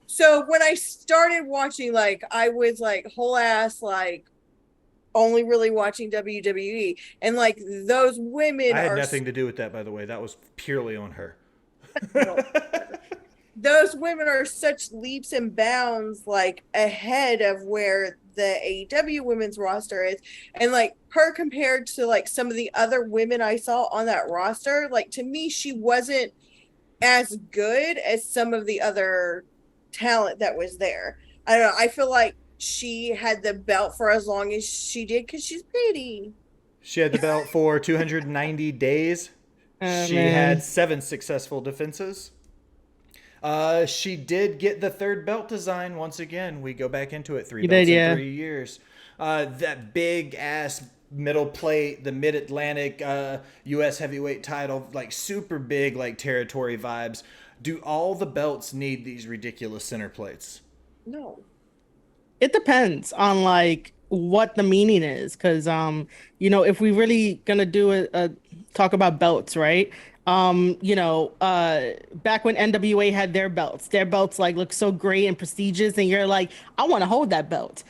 so when I started watching, like, I was like whole ass, like, only really watching WWE. And like, those women I had are nothing to do with that, by the way. That was purely on her. those women are such leaps and bounds like ahead of where the AEW women's roster is. And like her compared to like some of the other women I saw on that roster, like to me, she wasn't as good as some of the other talent that was there. I don't know. I feel like she had the belt for as long as she did because she's pretty. She had the belt for 290 days. She Man. had 7 successful defenses. She did get the 3rd belt design once again. We go back into it. 3 You belts did, in yeah. 3 years. That big ass middle plate, the Mid Atlantic U.S. heavyweight title, like super big, like territory vibes. Do all the belts need these ridiculous center plates? No. It depends on like what the meaning is, because if we really gonna do a talk about belts, right? Back when NWA had their belts like look so great and prestigious, and you're like, I want to hold that belt.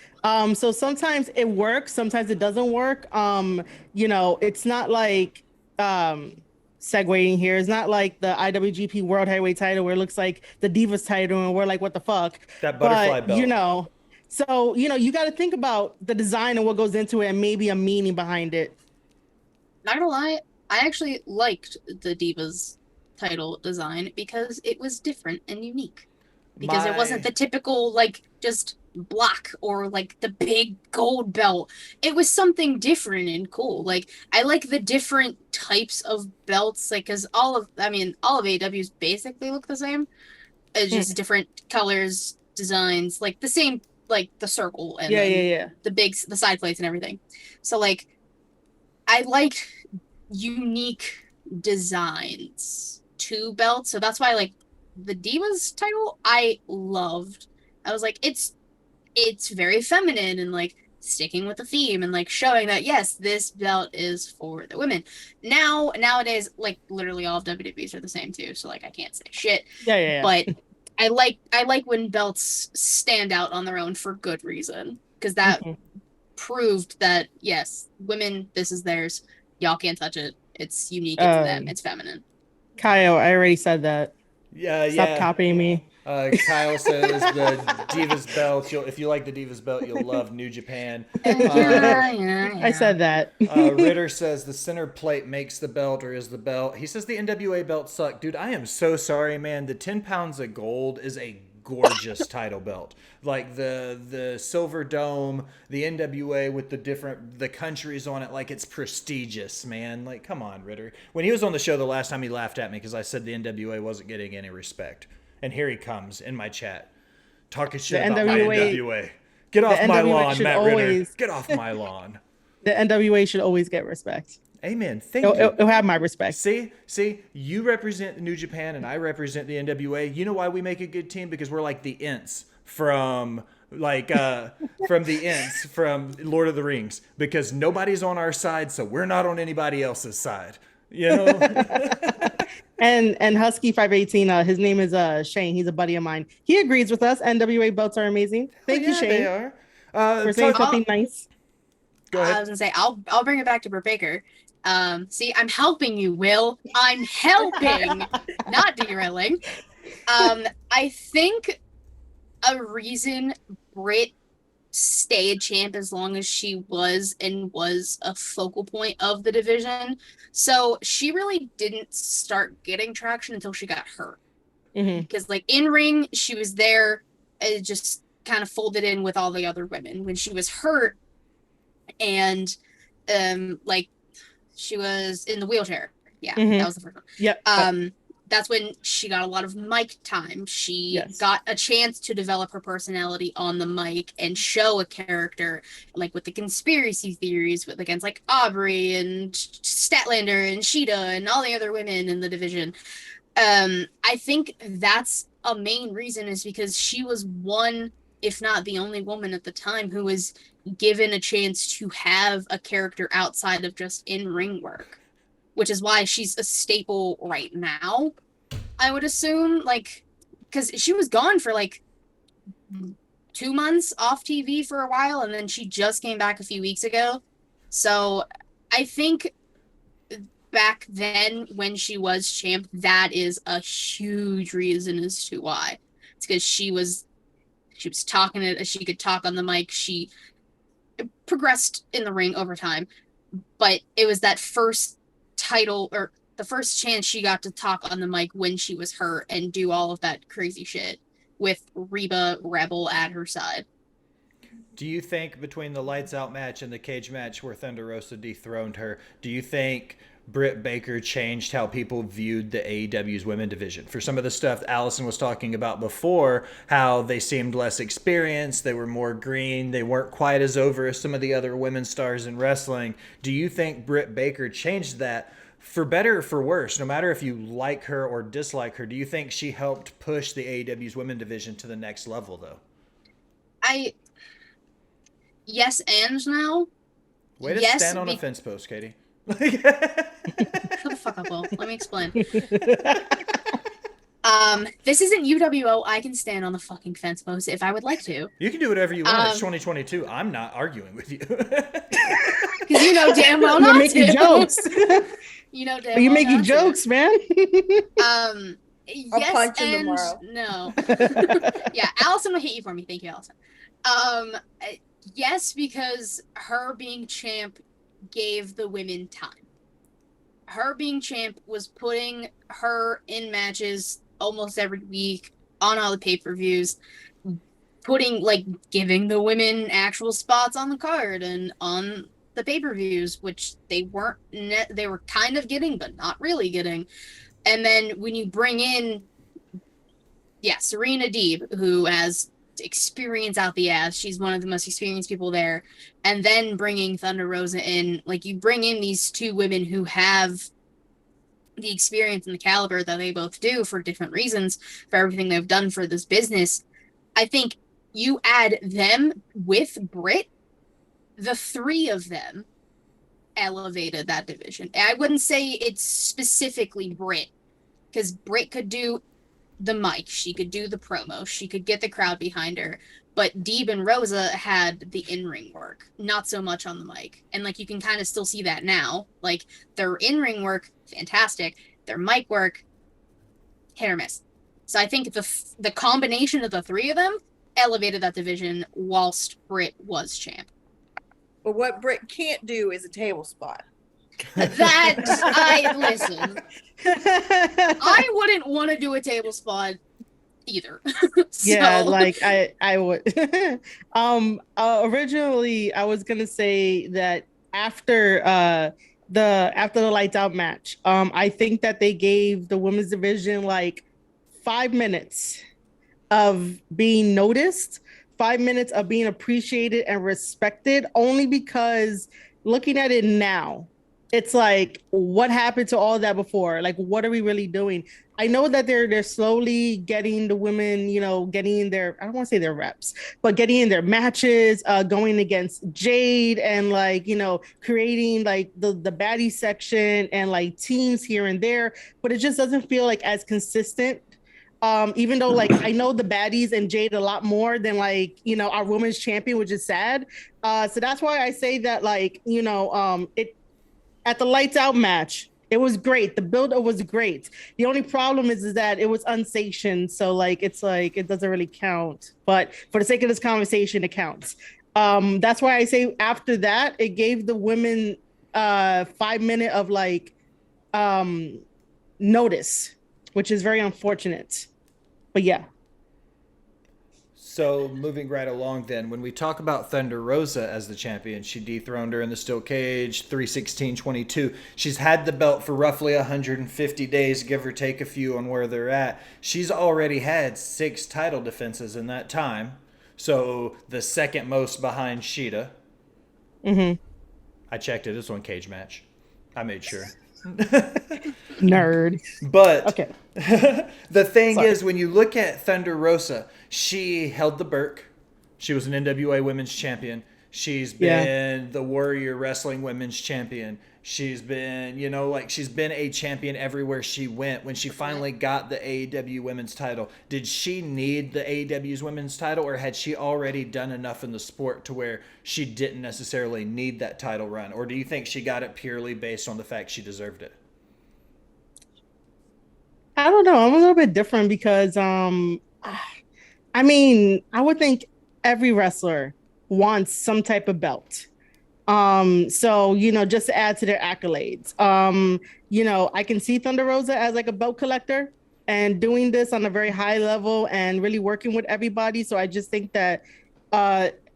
So sometimes it works, sometimes it doesn't work. It's not like segueing here. It's not like the IWGP World Heavyweight title where it looks like the Divas title, and we're like, what the fuck? That butterfly But, belt. So, you got to think about the design and what goes into it and maybe a meaning behind it. Not gonna lie, I actually liked the Divas title design because it was different and unique. Because it wasn't the typical, like, just block or, like, the big gold belt. It was something different and cool. Like, I like the different types of belts, like, because all of AEW's basically look the same. It's just different colors, designs, like, the same, like, the circle and the side plates and everything. So, like, I like unique designs to belts. So that's why, like, the Divas title I loved. I was like, it's very feminine and like sticking with the theme and like showing that yes, this belt is for the women. Nowadays, like literally all of WWE's are the same too, so like I can't say shit. But I like when belts stand out on their own for good reason, because that proved that yes, women, this is theirs. Y'all can't touch it. It's unique. It's them. It's feminine. Kyle, I already said that. Yeah, Stop copying me. Kyle says the Divas belt. If you like the Divas belt, you'll love New Japan. I said that. Ritter says the center plate makes the belt or is the belt. He says the NWA belt sucked. Dude, I am so sorry, man. The 10 pounds of gold is a gorgeous title belt. Like the silver dome, the NWA with the countries on it, like it's prestigious, man. Like, come on, Ritter. When he was on the show the last time, he laughed at me because I said the NWA wasn't getting any respect. And here he comes in my chat, talking shit about my NWA. Get off my lawn, Matt Ritter. Get off my lawn. The NWA should always get respect. Amen. Thank you. It'll have my respect. See, you represent New Japan and I represent the NWA. You know why we make a good team? Because we're like the Ents from Lord of the Rings. Because nobody's on our side, so we're not on anybody else's side. You know. And Husky 518, his name is Shane. He's a buddy of mine. He agrees with us. NWA belts are amazing. Thank you, Shane. They are. For saying something nice. Go ahead. I was gonna say I'll bring it back to Britt Baker. See, I'm helping you, Will. I'm helping, not derailing. I think a reason Britt stayed champ as long as she was a focal point of the division. So she really didn't start getting traction until she got hurt. Because like in ring, she was there, it just kind of folded in with all the other women. When she was hurt and like she was in the wheelchair. Yeah, that was the first one. Yep. That's when she got a lot of mic time. She got a chance to develop her personality on the mic and show a character, like with the conspiracy theories with against like Aubrey and Statlander and Sheeta and all the other women in the division. I think that's a main reason is because she was one, if not the only woman at the time who was given a chance to have a character outside of just in-ring work. Which is why she's a staple right now, I would assume. Like, because she was gone for like 2 months off TV for a while, and then she just came back a few weeks ago. So I think back then when she was champ, that is a huge reason as to why. It's because she was talking, she could talk on the mic. She progressed in the ring over time, but it was that first title or the first chance she got to talk on the mic when she was hurt and do all of that crazy shit with Reba Rebel at her side. Do you think between the lights out match and the cage match where Thenderosa dethroned her, do you think Britt Baker changed how people viewed the AEW's women division? For some of the stuff Allison was talking about before, how they seemed less experienced, they were more green, they weren't quite as over as some of the other women stars in wrestling. Do you think Britt Baker changed that for better or for worse? No matter if you like her or dislike her, do you think she helped push the AEW's women division to the next level, though? Yes and no. Way to stand on a fence post, Katie. Shut the fuck up, Will. Let me explain. This isn't UWO. I can stand on the fucking fence post if I would like to. You can do whatever you want. It's 2022. I'm not arguing with you. Because you know damn well not You're making jokes. You know damn well you're making not jokes, to. Man. Yes punch and tomorrow. no. Yeah, Allison will hit you for me. Thank you, Allison. Yes, because her being champ gave the women time. her being champ was putting her in matches almost every week on all the pay-per-views, giving the women actual spots on the card and on the pay-per-views, which they were kind of getting, but not really getting. And then when you bring in, Serena Deeb, who has experience out the ass, she's one of the most experienced people there, and then bringing Thenderosa in, you bring in these two women who have the experience and the caliber that they both do for different reasons, for everything they've done for this business. I think you add them with Britt, the three of them elevated that division. I wouldn't say it's specifically Britt, because Britt could do the mic, she could do the promo, she could get the crowd behind her, but Deeb and Rosa had the in-ring work, not so much on the mic. And you can kind of still see that now. Their in-ring work, fantastic. Their mic work, hit or miss. So I think the combination of the three of them elevated that division whilst Britt was champ. But what Britt can't do is a table spot. Listen. I wouldn't want to do a table spot either. Yeah, I would. Originally I was gonna say that after the lights out match, I think that they gave the women's division 5 minutes of being noticed, 5 minutes of being appreciated and respected, only because looking at it now, it's what happened to all that before? What are we really doing? I know that they're slowly getting the women, getting their, I don't want to say their reps, but getting in their matches, going against Jade and creating the baddie section and teams here and there, but it just doesn't feel as consistent. Even though I know the baddies and Jade a lot more than our women's champion, which is sad. So that's why I say that it at the lights out match, it was great. The build-up was great. The only problem is that it was unsanctioned. So it doesn't really count. But for the sake of this conversation, it counts. That's why I say after that, it gave the women 5 minutes of notice, which is very unfortunate. But yeah. So moving right along then, when we talk about Thenderosa as the champion, she dethroned her in the steel cage, 3/16/22. She's had the belt for roughly 150 days, give or take a few on where they're at. She's already had 6 title defenses in that time. So the second most behind Sheeta. Mm-hmm. I checked it. It's on Cage Match. I made sure. Nerd. But okay. The thing is, when you look at Thenderosa, she held the Burke. She was an NWA Women's Champion. She's been the Warrior Wrestling Women's Champion. She's been, she's been a champion everywhere she went. When she finally got the AEW Women's title, did she need the AEW's Women's title, or had she already done enough in the sport to where she didn't necessarily need that title run? Or do you think she got it purely based on the fact she deserved it? I don't know. I'm a little bit different because, I would think every wrestler wants some type of belt. So, just to add to their accolades, I can see Thenderosa as a belt collector and doing this on a very high level and really working with everybody. So I just think that,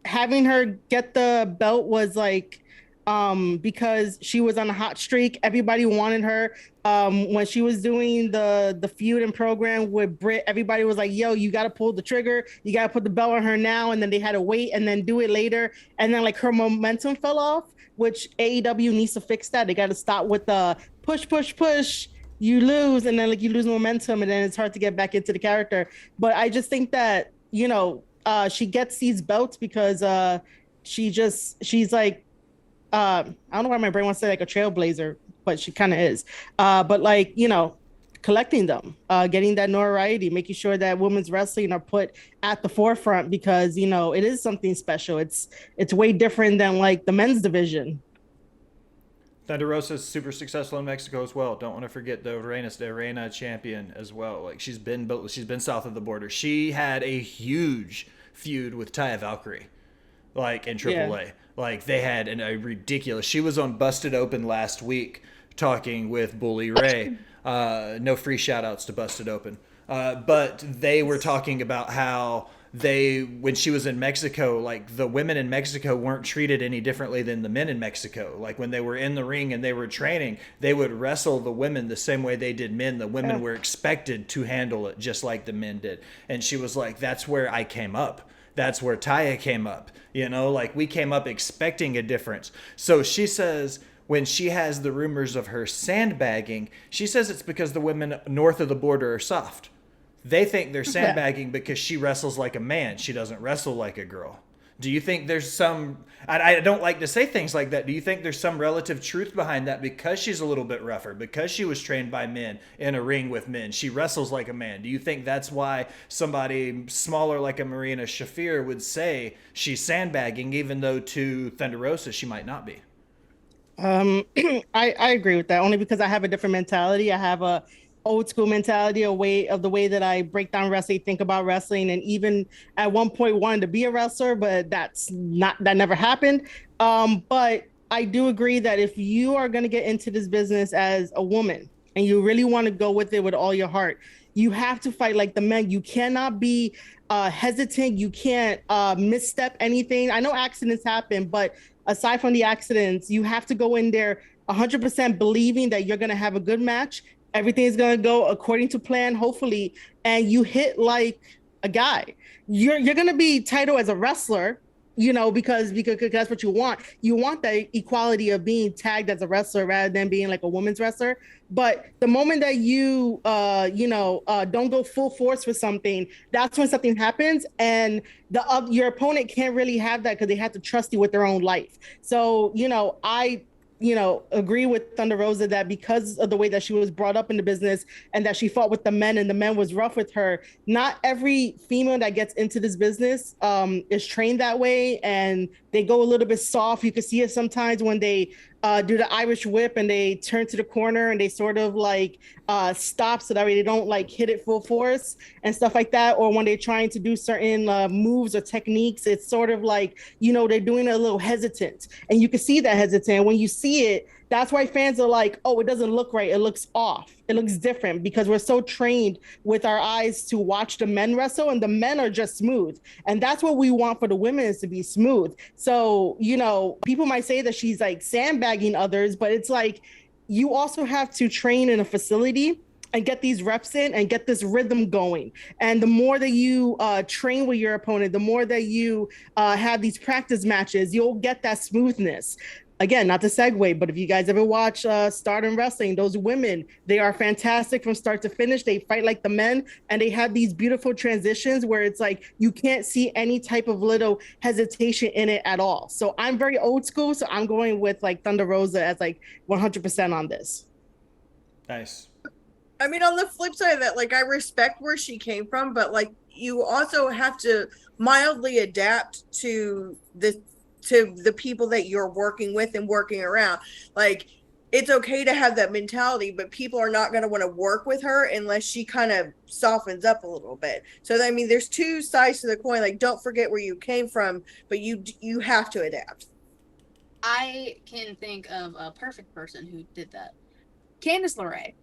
having her get the belt was because she was on a hot streak. Everybody wanted her. When she was doing the feud and program with Britt, everybody was like, yo, you got to pull the trigger. You got to put the belt on her now. And then they had to wait and then do it later. And then her momentum fell off, which AEW needs to fix that. They got to stop with the push, push, push. You lose. And then you lose momentum and then it's hard to get back into the character. But I just think that, she gets these belts because she's I don't know why my brain wants to say a trailblazer, but she kind of is. But collecting them, getting that notoriety, making sure that women's wrestling are put at the forefront because, it is something special. It's way different than the men's division. Thenderosa is super successful in Mexico as well. Don't want to forget the Reina champion as well. She's been south of the border. She had a huge feud with Taya Valkyrie, in AAA. They had a ridiculous. She was on Busted Open last week talking with Bully Ray. No free shout outs to Busted Open. But they were talking about how when she was in Mexico, like the women in Mexico weren't treated any differently than the men in Mexico. Like when they were in the ring and they were training, they would wrestle the women the same way they did men. The women were expected to handle it just like the men did. And she was like, that's where I came up. That's where Taya came up. You know, like we came up expecting a difference. So she says when she has the rumors of her sandbagging, she says it's because the women north of the border are soft. They think they're sandbagging because she wrestles like a man. She doesn't wrestle like a girl. Do you think there's some... I don't like to say things like that. Do you think there's some relative truth behind that because she's a little bit rougher, because she was trained by men in a ring with men? She wrestles like a man. Do you think that's why somebody smaller like a Marina Shafir would say she's sandbagging, even though to Thenderosa she might not be? I agree with that, only because I have a different mentality. I have a old school mentality, the way that I break down wrestling, think about wrestling, and even at one point wanted to be a wrestler, but that never happened. But I do agree that if you are going to get into this business as a woman and you really want to go with it with all your heart, you have to fight like the men. You cannot be hesitant. You can't misstep anything. I know accidents happen, but aside from the accidents, you have to go in there 100% believing that you're going to have a good match. Everything is going to go according to plan, hopefully, and you hit like a guy. You're going to be titled as a wrestler, you know, because that's what you want. You want the equality of being tagged as a wrestler rather than being like a woman's wrestler. But the moment that you, don't go full force with something, that's when something happens, and your opponent can't really have that because they have to trust you with their own life. So, I agree with Thenderosa that because of the way that she was brought up in the business and that she fought with the men and the men was rough with her, not every female that gets into this business is trained that way, and they go a little bit soft. You can see it sometimes when they do the Irish whip and they turn to the corner and they sort of like stop so that way they don't like hit it full force and stuff like that. Or when they're trying to do certain moves or techniques, it's sort of like, they're doing it a little hesitant, and you can see that hesitant. When you see it, that's why fans are like, oh, it doesn't look right. It looks off. It looks different, because we're so trained with our eyes to watch the men wrestle, and the men are just smooth. And that's what we want for the women, is to be smooth. So, people might say that she's like sandbagging others, but it's like, you also have to train in a facility and get these reps in and get this rhythm going. And the more that you train with your opponent, the more that you have these practice matches, you'll get that smoothness. Again, not to segue, but if you guys ever watch Stardom Wrestling, those women, they are fantastic from start to finish. They fight like the men, and they have these beautiful transitions where it's like you can't see any type of little hesitation in it at all. So I'm very old school, so I'm going with like Thenderosa as like 100% on this. Nice. I mean, on the flip side of that, like, I respect where she came from, but like, you also have to mildly adapt to the people that you're working with and working around. Like, it's okay to have that mentality, but people are not going to want to work with her unless she kind of softens up a little bit. So, I mean, there's two sides to the coin. Like, don't forget where you came from, but you have to adapt. I can think of a perfect person who did that. Candice LeRae.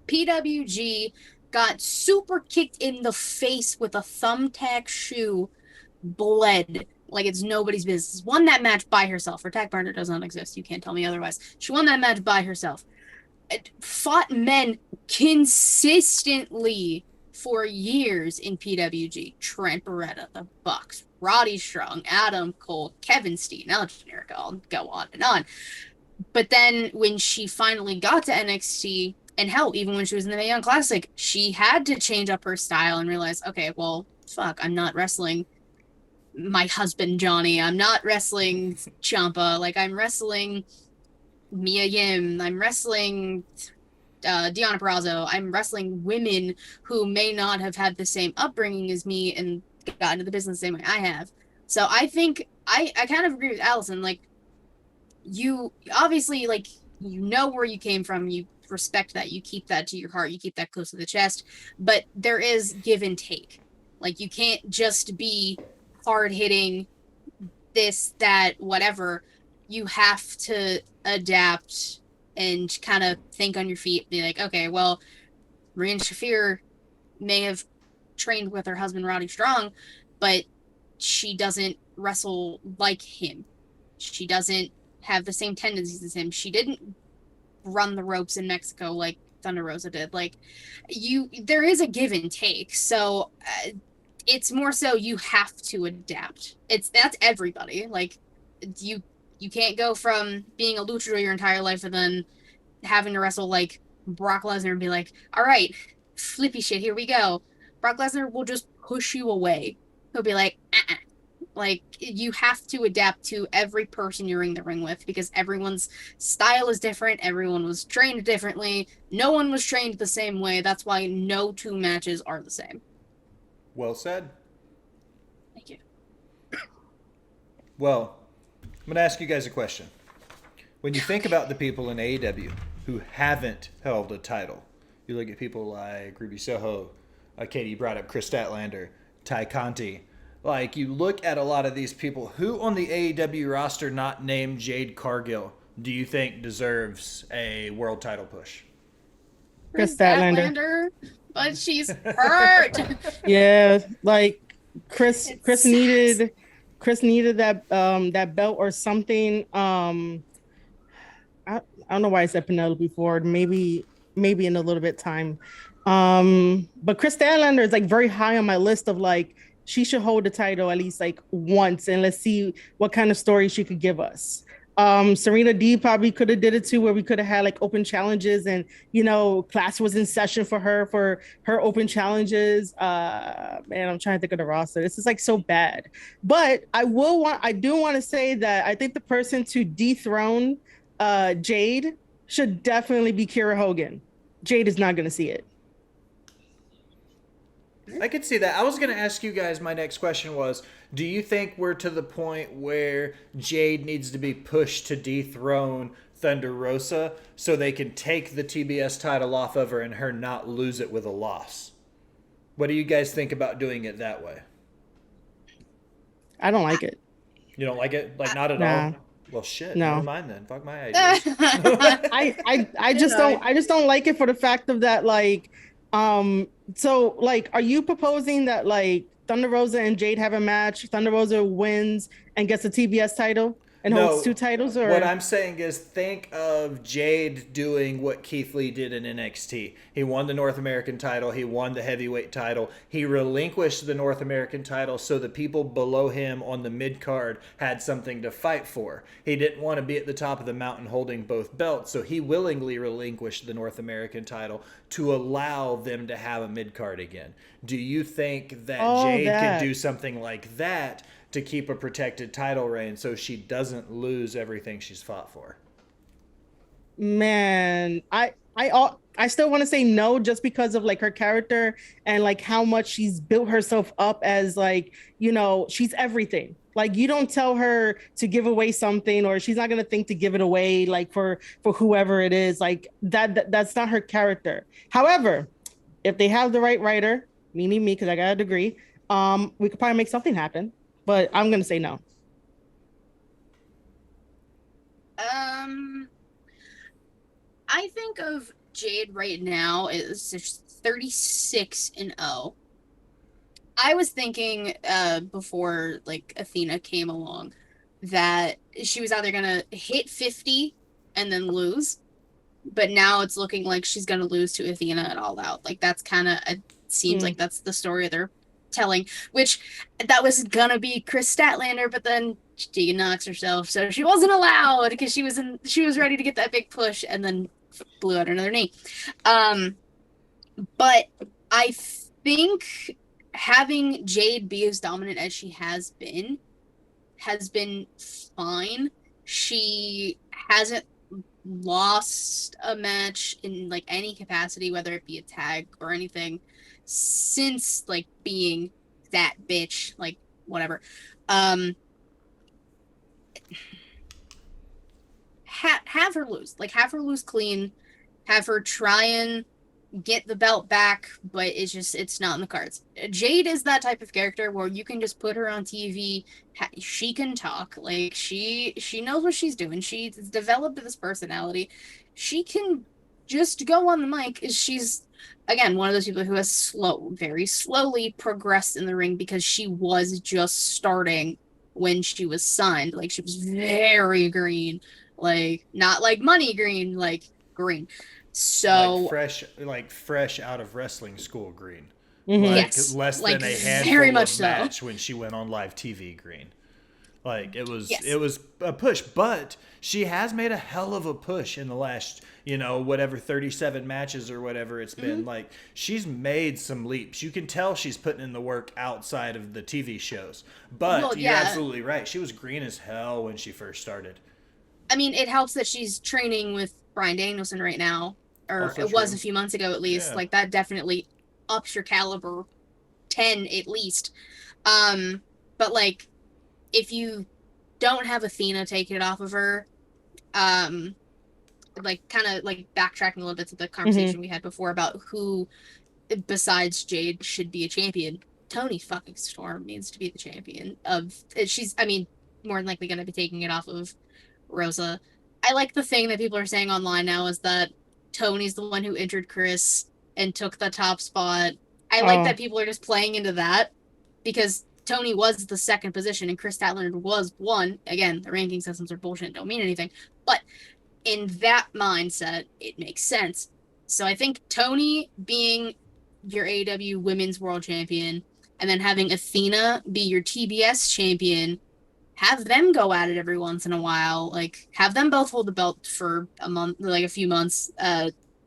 PWG got super kicked in the face with a thumbtack shoe, bled like it's nobody's business. Won that match by herself. Her tag partner does not exist. You can't tell me otherwise. She won that match by herself. Fought men consistently for years in PWG. Trent Beretta, the Bucks, Roddy Strong, Adam Cole, Kevin Steen, El Generico. I'll go on and on. But then when she finally got to NXT, and hell, even when she was in the Mae Young Classic, she had to change up her style and realize, okay, well, fuck, I'm not wrestling my husband Johnny. I'm not wrestling Ciampa. Like, I'm wrestling Mia Yim. I'm wrestling Deonna Purrazzo. I'm wrestling women who may not have had the same upbringing as me and got into the business the same way I have. So I think I kind of agree with Allison. Like, you obviously, like, where you came from. You respect that. You keep that to your heart. You keep that close to the chest. But there is give and take. Like, you can't just be hard hitting, this, that, whatever. You have to adapt and kind of think on your feet, be like, okay, well, Rhea Shafir may have trained with her husband Roddy Strong, but she doesn't wrestle like him. She doesn't have the same tendencies as him. She didn't run the ropes in Mexico like Thenderosa did. Like, there is a give and take. So it's more so you have to adapt. That's everybody. Like, you can't go from being a luchador your entire life and then having to wrestle like Brock Lesnar and be like, all right, flippy shit, here we go. Brock Lesnar will just push you away. He'll be like, uh-uh. Like, you have to adapt to every person you're in the ring with because everyone's style is different. Everyone was trained differently. No one was trained the same way. That's why no two matches are the same. Well said. Thank you. Well, I'm going to ask you guys a question. When you think about the people in AEW who haven't held a title, you look at people like Ruby Soho, Katie brought up Chris Statlander, Ty Conti. Like, you look at a lot of these people, who on the AEW roster not named Jade Cargill do you think deserves a world title push? Chris Statlander. But she's hurt. Yeah, like Chris needed that that belt or something. I don't know why I said Penelope Ford. Maybe in a little bit time. But Chris Statlander is like very high on my list of like, she should hold the title at least like once, and let's see what kind of story she could give us. Serena D probably could have did it too, where we could have had like open challenges, and class was in session for her open challenges. Man, I'm trying to think of the roster. This is like so bad. But I do want to say that I think the person to dethrone Jade should definitely be Kiera Hogan. Jade is not going to see it. I could see that. I was going to ask you guys, my next question was, do you think we're to the point where Jade needs to be pushed to dethrone Thenderosa so they can take the TBS title off of her and her not lose it with a loss? What do you guys think about doing it that way? I don't like it. You don't like it? Like, not at Nah. all? Well, shit. No. Never mind then. Fuck my ideas. I just don't like it for the fact of that, like, so like, are you proposing that like Thunder Rosa and Jade have a match, Thunder Rosa wins and gets the TBS title and holds two titles? Or what I'm saying is, think of Jade doing what Keith Lee did in NXT. He won the North American title. He won the heavyweight title. He relinquished the North American title so the people below him on the mid card had something to fight for. He didn't want to be at the top of the mountain holding both belts, so he willingly relinquished the North American title to allow them to have a mid card again. Do you think that Jade could do something like that to keep a protected title reign so she doesn't lose everything she's fought for? Man, I still want to say no, just because of like her character and like how much she's built herself up as, like, she's everything. Like, you don't tell her to give away something, or she's not gonna think to give it away, like for whoever it is. Like that's not her character. However, if they have the right writer, meaning me, because I got a degree, we could probably make something happen. But I'm gonna say no. I think of Jade right now is 36-0. I was thinking before like Athena came along that she was either gonna hit 50 and then lose, but now it's looking like she's gonna lose to Athena at All Out. Like, that's kind of seems like that's the story they're telling, which that was gonna be Chris Statlander, but then she knocks herself, so she wasn't allowed because she was ready to get that big push and then blew out another knee. But I think having Jade be as dominant as she has been fine. She hasn't lost a match in like any capacity, whether it be a tag or anything, since like being that bitch, like whatever. Have her lose, like have her lose clean, have her try and get the belt back, but it's not in the cards. Jade is that type of character where you can just put her on TV. She can talk. Like, she knows what she's doing. She's developed this personality. She can just go on the mic. She's, again, one of those people who has very slowly progressed in the ring because she was just starting when she was signed. Like, she was very green. Like, not like money green, like green. So like fresh out of wrestling school green. Mhm. Like Yes, less like, than a very handful much of so. match when she went on live TV green. Like it was Yes. it was a push, but she has made a hell of a push in the last, whatever 37 matches or whatever it's been. Like she's made some leaps. You can tell she's putting in the work outside of the TV shows. But Well, you're yeah. absolutely right. She was green as hell when she first started. I mean, it helps that she's training with Bryan Danielson right now, or Also it was true. a few months ago at least. Yeah. Like, that definitely ups your caliber 10 at least. But like, if you don't have Athena take it off of her, like, kind of like backtracking a little bit to the conversation we had before about who besides Jade should be a champion. Toni fucking Storm needs to be the champion of. She's, I mean, more than likely going to be taking it off of Rosa. I like the thing that people are saying online now is that Tony's the one who injured Chris and took the top spot. I like that people are just playing into that because Tony was the second position and Chris Statlander was one. Again, the ranking systems are bullshit, don't mean anything. But in that mindset, it makes sense. So I think Tony being your AEW Women's World Champion and then having Athena be your TBS champion, have them go at it every once in a while. Like, have them both hold the belt for a month, like a few months,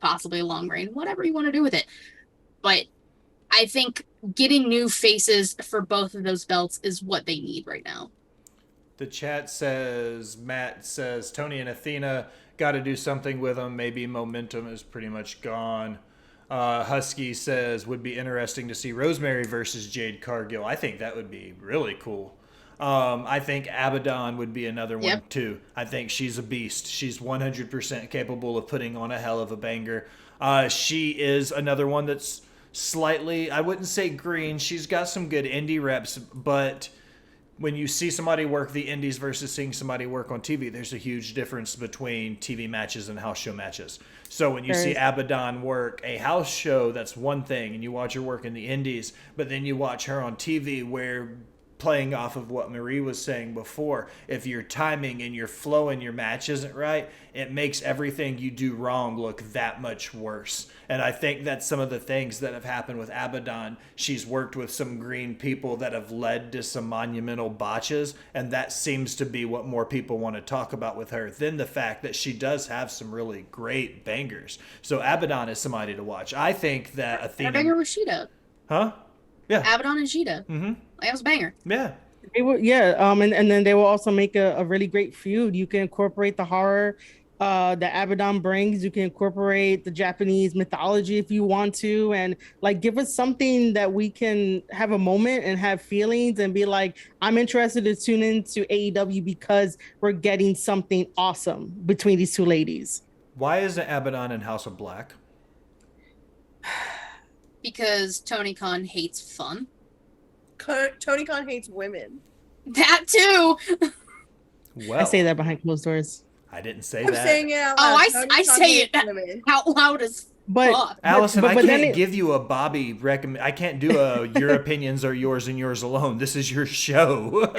possibly a long reign, whatever you want to do with it. But I think getting new faces for both of those belts is what they need right now. The chat says, Matt says, Tony and Athena got to do something with them. Maybe momentum is pretty much gone. Husky says, would be interesting to see Rosemary versus Jade Cargill. I think that would be really cool. I think Abaddon would be another one too. I think she's a beast. She's 100% capable of putting on a hell of a banger. She is another one that's slightly, I wouldn't say green. She's got some good indie reps, but when you see somebody work the indies versus seeing somebody work on TV, there's a huge difference between TV matches and house show matches. So when you see Abaddon work a house show, that's one thing, and you watch her work in the indies, but then you watch her on TV where, playing off of what Marie was saying before, if your timing and your flow in your match isn't right, it makes everything you do wrong look that much worse. And I think that's some of the things that have happened with Abaddon. She's worked with some green people that have led to some monumental botches, and that seems to be what more people want to talk about with her than the fact that she does have some really great bangers. So Abaddon is somebody to watch. I think that Athena... Her banger was Sheeta. Huh? Yeah. Abaddon and Sheeta. Mm-hmm. That was a banger. Yeah. They will, and then they will also make a really great feud. You can incorporate the horror that Abaddon brings. You can incorporate the Japanese mythology if you want to, and like give us something that we can have a moment and have feelings and be like, I'm interested to tune into AEW because we're getting something awesome between these two ladies. Why isn't Abaddon in House of Black? Because Tony Khan hates fun. Tony Khan hates women. That too. Well, I say that behind closed doors. I didn't say I'm that. saying it out Oh, loud. I Tony Khan say hates it women. out loud as But fuck. Allison, but I then can't give you a Bobby recommend. I can't do a your opinions are yours and yours alone. This is your show.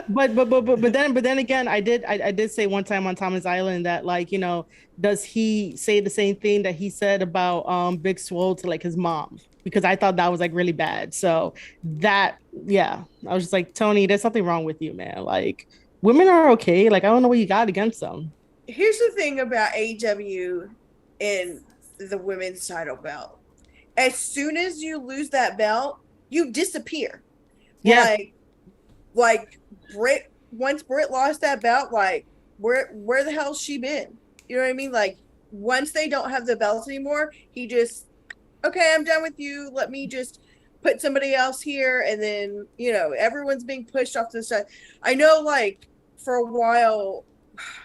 but then again, I did say one time on Thomas Island that, like, you know, does he say the same thing that he said about Big Swole to like his mom? Because I thought that was like really bad. So that, yeah, I was just like, Tony, there's something wrong with you, man. Like, women are okay. Like, I don't know what you got against them. Here's the thing about AEW and the women's title belt. As soon as you lose that belt, you disappear. Yeah. Like Britt, once Britt lost that belt, like where the hell's she been? You know what I mean? Like, once they don't have the belts anymore, he just, okay, I'm done with you. Let me just put somebody else here. And then, you know, everyone's being pushed off to the side. I know, like, for a while,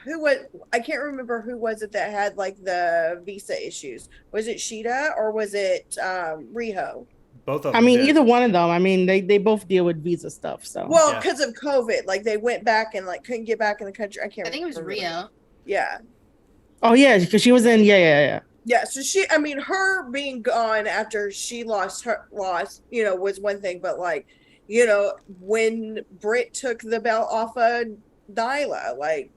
who was, I can't remember who was it that had like the visa issues. Was it Sheeta or was it Riho? Both of I them mean, did. either one of them. I mean, they both deal with visa stuff. So Well, Yeah. because of COVID, like they went back and like couldn't get back in the country. I can't I think it was remember. Rio. Yeah. oh yeah, because she was in Yeah, so I mean, her being gone after she lost, was one thing, but like, when Britt took the belt off of Nyla, like,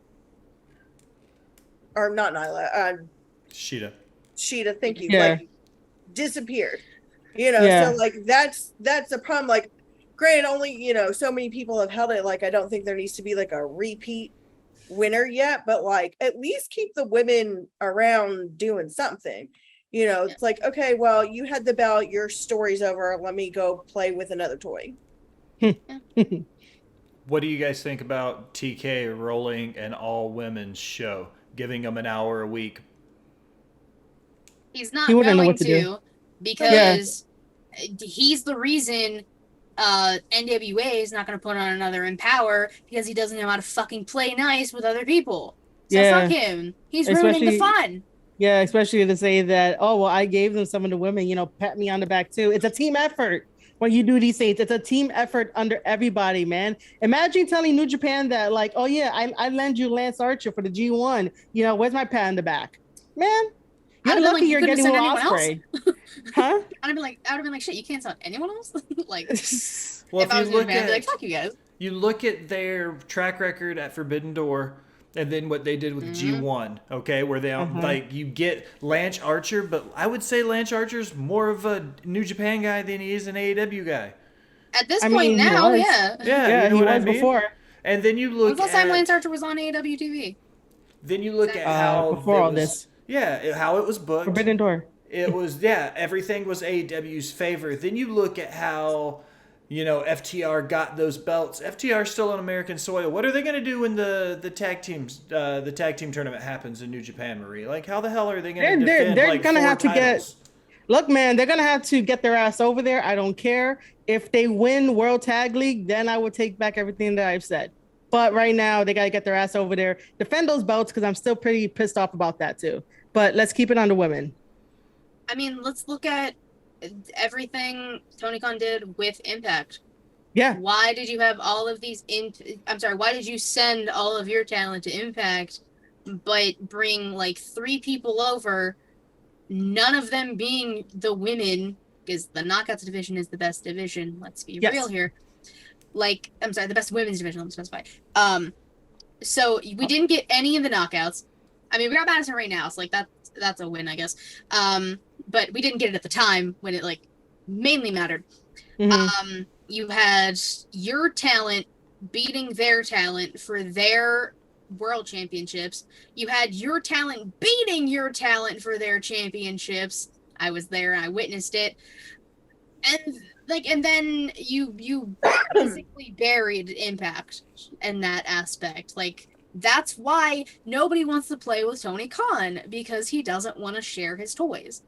or not Nyla, Sheeta. Sheeta, thank you, Yeah. like, disappeared, Yeah. so like, that's a problem. Like, granted, only, so many people have held it. Like, I don't think there needs to be like a repeat winner yet, but like at least keep the women around doing something. It's like, okay, well, you had the belt, your story's over, let me go play with another toy. What do you guys think about TK rolling an all-women's show, giving them an hour a week? He's not He wouldn't know going what to do. because he's the reason NWA is not going to put on another Empower because he doesn't know how to fucking play nice with other people. So Yeah. fuck him. He's ruining the Especially- fun. Yeah, especially to say that, oh, well, I gave them some of the women, pat me on the back too. It's a team effort when you do these things. It's a team effort under everybody, man. Imagine telling New Japan that, like, oh, yeah, I lend you Lance Archer for the G1. Where's my pat in the back? Man, you're I'd have been lucky like, you you're couldn't getting send Will anyone Ospreay. Huh? I would have been like, shit, you can't sell anyone else? Like, Well, if I was New Japan, I'd be like, fuck you guys. You look at their track record at Forbidden Door, and then what they did with G1, okay, where they like you get Lance Archer, but I would say Lance Archer's more of a New Japan guy than he is an AEW guy. At this I point mean, he now, was. yeah. Yeah, you know he what I was mean? before. And then you When's look the last at time Lance Archer was on AEW TV? then you look at how before it all was- this. Yeah, how it was booked. Forbidden Door. It was everything was AEW's favor. Then you look at how FTR got those belts. FTR's still on American soil. What are they going to do when the tag team tournament happens in New Japan, Marie? Like, how the hell are they going to defend they're like gonna 4 have to titles? Look, man, they're gonna have to get their ass over there. I don't care if they win World Tag League. Then I would take back everything that I've said. But right now, they gotta get their ass over there, defend those belts, because I'm still pretty pissed off about that too. But let's keep it on the women. I mean, let's look at everything Tony Khan did with Impact. Yeah, Why did you have all of these why did you send all of your talent to Impact but bring like 3 people over, none of them being the women, because the Knockouts division is the best division, let's be Yes. real here. Like, I'm sorry, the best women's division, let me specify. So we didn't get any of the Knockouts. I mean, we got Madison right now, so like that's a win, I guess. But we didn't get it at the time when it like mainly mattered. Mhm. You had your talent beating their talent for their world championships. You had your talent beating your talent for their championships. I was there and I witnessed it. And then you basically buried Impact in that aspect. Like, that's why nobody wants to play with Tony Khan, because he doesn't want to share his toys.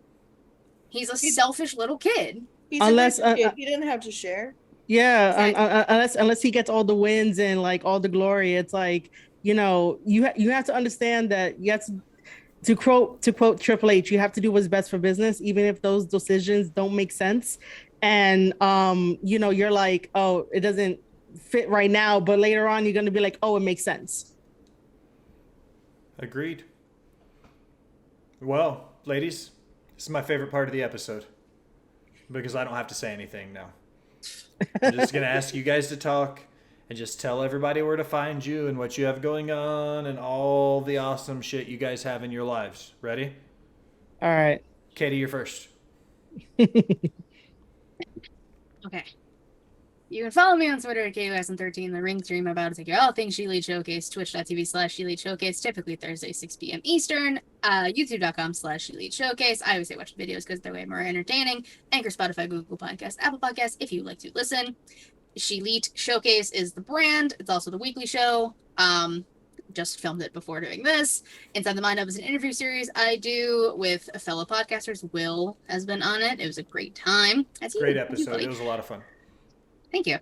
He's a selfish little kid. He's Unless, a rich kid. He didn't have to share. Yeah, Exactly. unless he gets all the wins and like all the glory, it's like, you have to understand that you have to quote Triple H, you have to do what's best for business, even if those decisions don't make sense. And you're like, oh, it doesn't fit right now, but later on you're gonna be like, oh, it makes sense. Agreed. Well, ladies, this is my favorite part of the episode because I don't have to say anything now. I'm just going to ask you guys to talk and just tell everybody where to find you and what you have going on and all the awesome shit you guys have in your lives. Ready? All right. Katie, you're first. Okay. You can follow me on Twitter at KUSN13, the ring stream about to take you all things She Lead Showcase, twitch.tv/She Lead Showcase, typically Thursday, 6 p.m. Eastern, youtube.com/She Lead Showcase. I always say watch the videos because they're way more entertaining. Anchor, Spotify, Google Podcasts, Apple Podcasts, if you like to listen. She Lead Showcase is the brand. It's also the weekly show. Just filmed it before doing this. Inside the Mind Up is an interview series I do with fellow podcasters. Will has been on it. It was a great time. Great episode. It was a lot of fun. Thank you.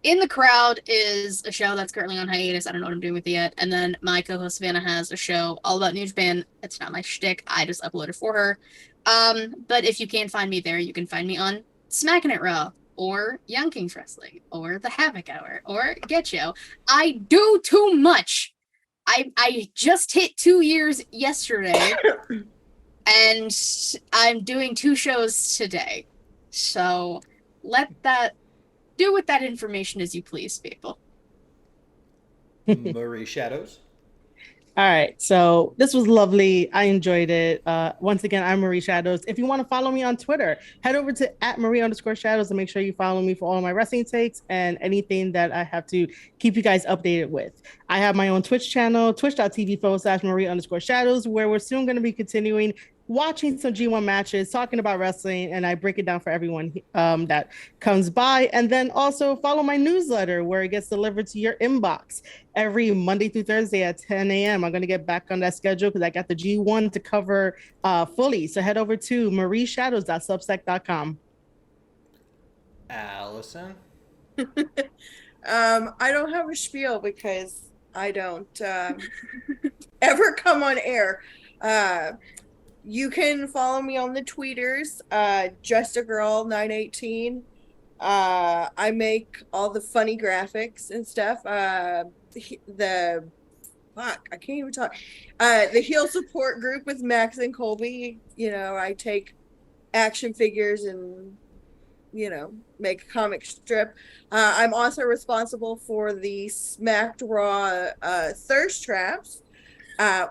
In the Crowd is a show that's currently on hiatus. I don't know what I'm doing with it yet. And then my co-host Savannah has a show all about New Japan. It's not my shtick. I just uploaded for her. But if you can't find me there, you can find me on Smacking It Raw, or Young Kings Wrestling, or the Havoc Hour, or Get Yo. I do too much. I just hit 2 years yesterday, and I'm doing 2 shows today. So do with that information as you please, people. Marie Shadows. All right, so this was lovely. I enjoyed it. Once again, I'm Marie Shadows. If you want to follow me on Twitter, head over to @Marie_Shadows and make sure you follow me for all my wrestling takes and anything that I have to keep you guys updated with. I have my own Twitch channel, twitch.tv/Marie_Shadows, where we're soon going to be continuing watching some G1 matches, talking about wrestling, and I break it down for everyone that comes by. And then also follow my newsletter, where it gets delivered to your inbox every Monday through Thursday at 10 a.m. I'm going to get back on that schedule because I got the G1 to cover fully. So head over to marieshadows.substack.com. Allison. I don't have a spiel because I don't ever come on air. You can follow me on the tweeters, justagirl918. I make all the funny graphics and stuff. I can't even talk. The heel support group with Max and Colby. I take action figures and make a comic strip. I'm also responsible for the Smacked Raw thirst traps.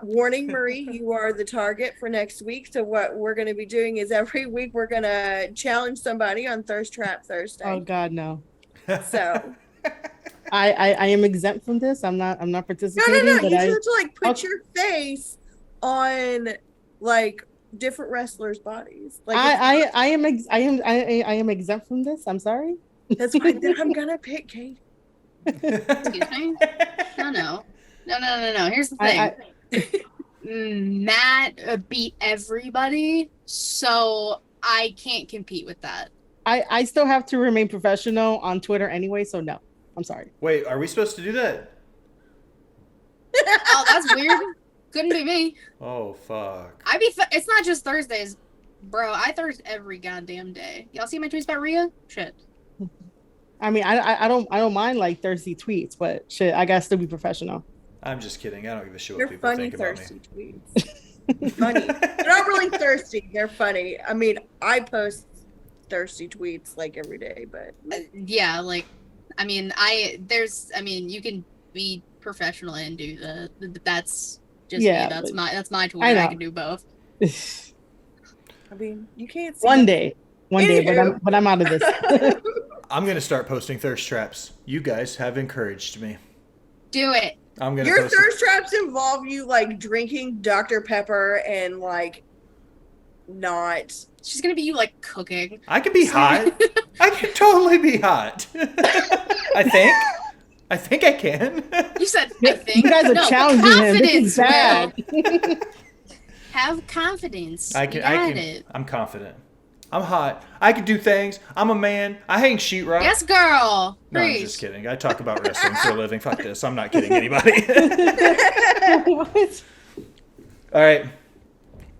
Warning, Marie, you are the target for next week. So what we're going to be doing is every week we're going to challenge somebody on Thirst Trap Thursday. Oh God, no. So I am exempt from this. I'm not participating. No. But You have to put your face on different wrestlers' bodies. I am exempt from this. I'm sorry. That's fine. Then I'm gonna pick Kate. Excuse me? No. Here's the thing. Matt beat everybody, so I can't compete with that. I still have to remain professional on Twitter anyway, so no. I'm sorry. Wait, are we supposed to do that? Oh, that's weird. Couldn't be me. Oh, fuck. It's not just Thursdays, bro. I thirst every goddamn day. Y'all see my tweets about Rhea? Shit. I mean, I don't mind thirsty tweets, but shit, I gotta still be professional. I'm just kidding. I don't give a shit what They're people funny, think about me. thirsty tweets. Funny. They're not really thirsty. They're funny. I mean, I post thirsty tweets every day, but yeah, you can be professional and do that's just me. That's my Twitter. I can do both. I mean, you can't see one day, but I'm out of this. I'm gonna start posting thirst traps. You guys have encouraged me. Do it. I'm gonna. Your thirst traps involve you drinking Dr. Pepper and not. She's gonna be you cooking. I could be hot. I could totally be hot. I think I can. You said I think. You guys are challenging him. This is bad. Have confidence. I can. I'm confident. I'm hot. I can do things. I'm a man. I hang sheetrock. Yes, girl. No, I'm just kidding. I talk about wrestling for a living. Fuck this. I'm not kidding anybody. All right.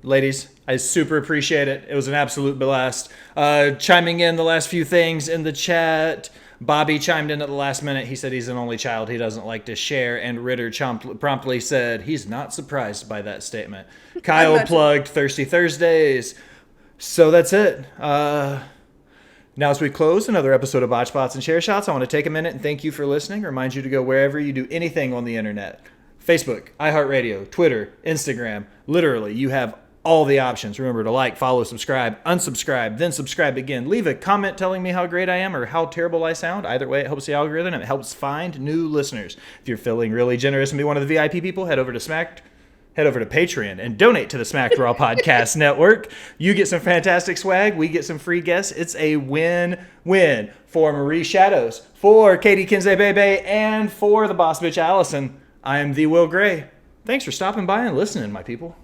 Ladies, I super appreciate it. It was an absolute blast. Chiming in the last few things in the chat. Bobby chimed in at the last minute. He said he's an only child. He doesn't like to share. And Ritter promptly said he's not surprised by that statement. Kyle plugged Thirsty Thursdays. So that's it. Now as we close another episode of Botch Spots and Share Shots, I want to take a minute and thank you for listening. Remind you to go wherever you do anything on the internet. Facebook, iHeartRadio, Twitter, Instagram. Literally, you have all the options. Remember to like, follow, subscribe, unsubscribe, then subscribe again. Leave a comment telling me how great I am or how terrible I sound. Either way, it helps the algorithm and it helps find new listeners. If you're feeling really generous and be one of the VIP people, head over to Patreon and donate to the Smacked Raw Podcast Network. You get some fantastic swag. We get some free guests. It's a win-win for Marie Shadows, for Katie Kinsey Bebe, and for the boss bitch Allison. I am the Will Gray. Thanks for stopping by and listening, my people.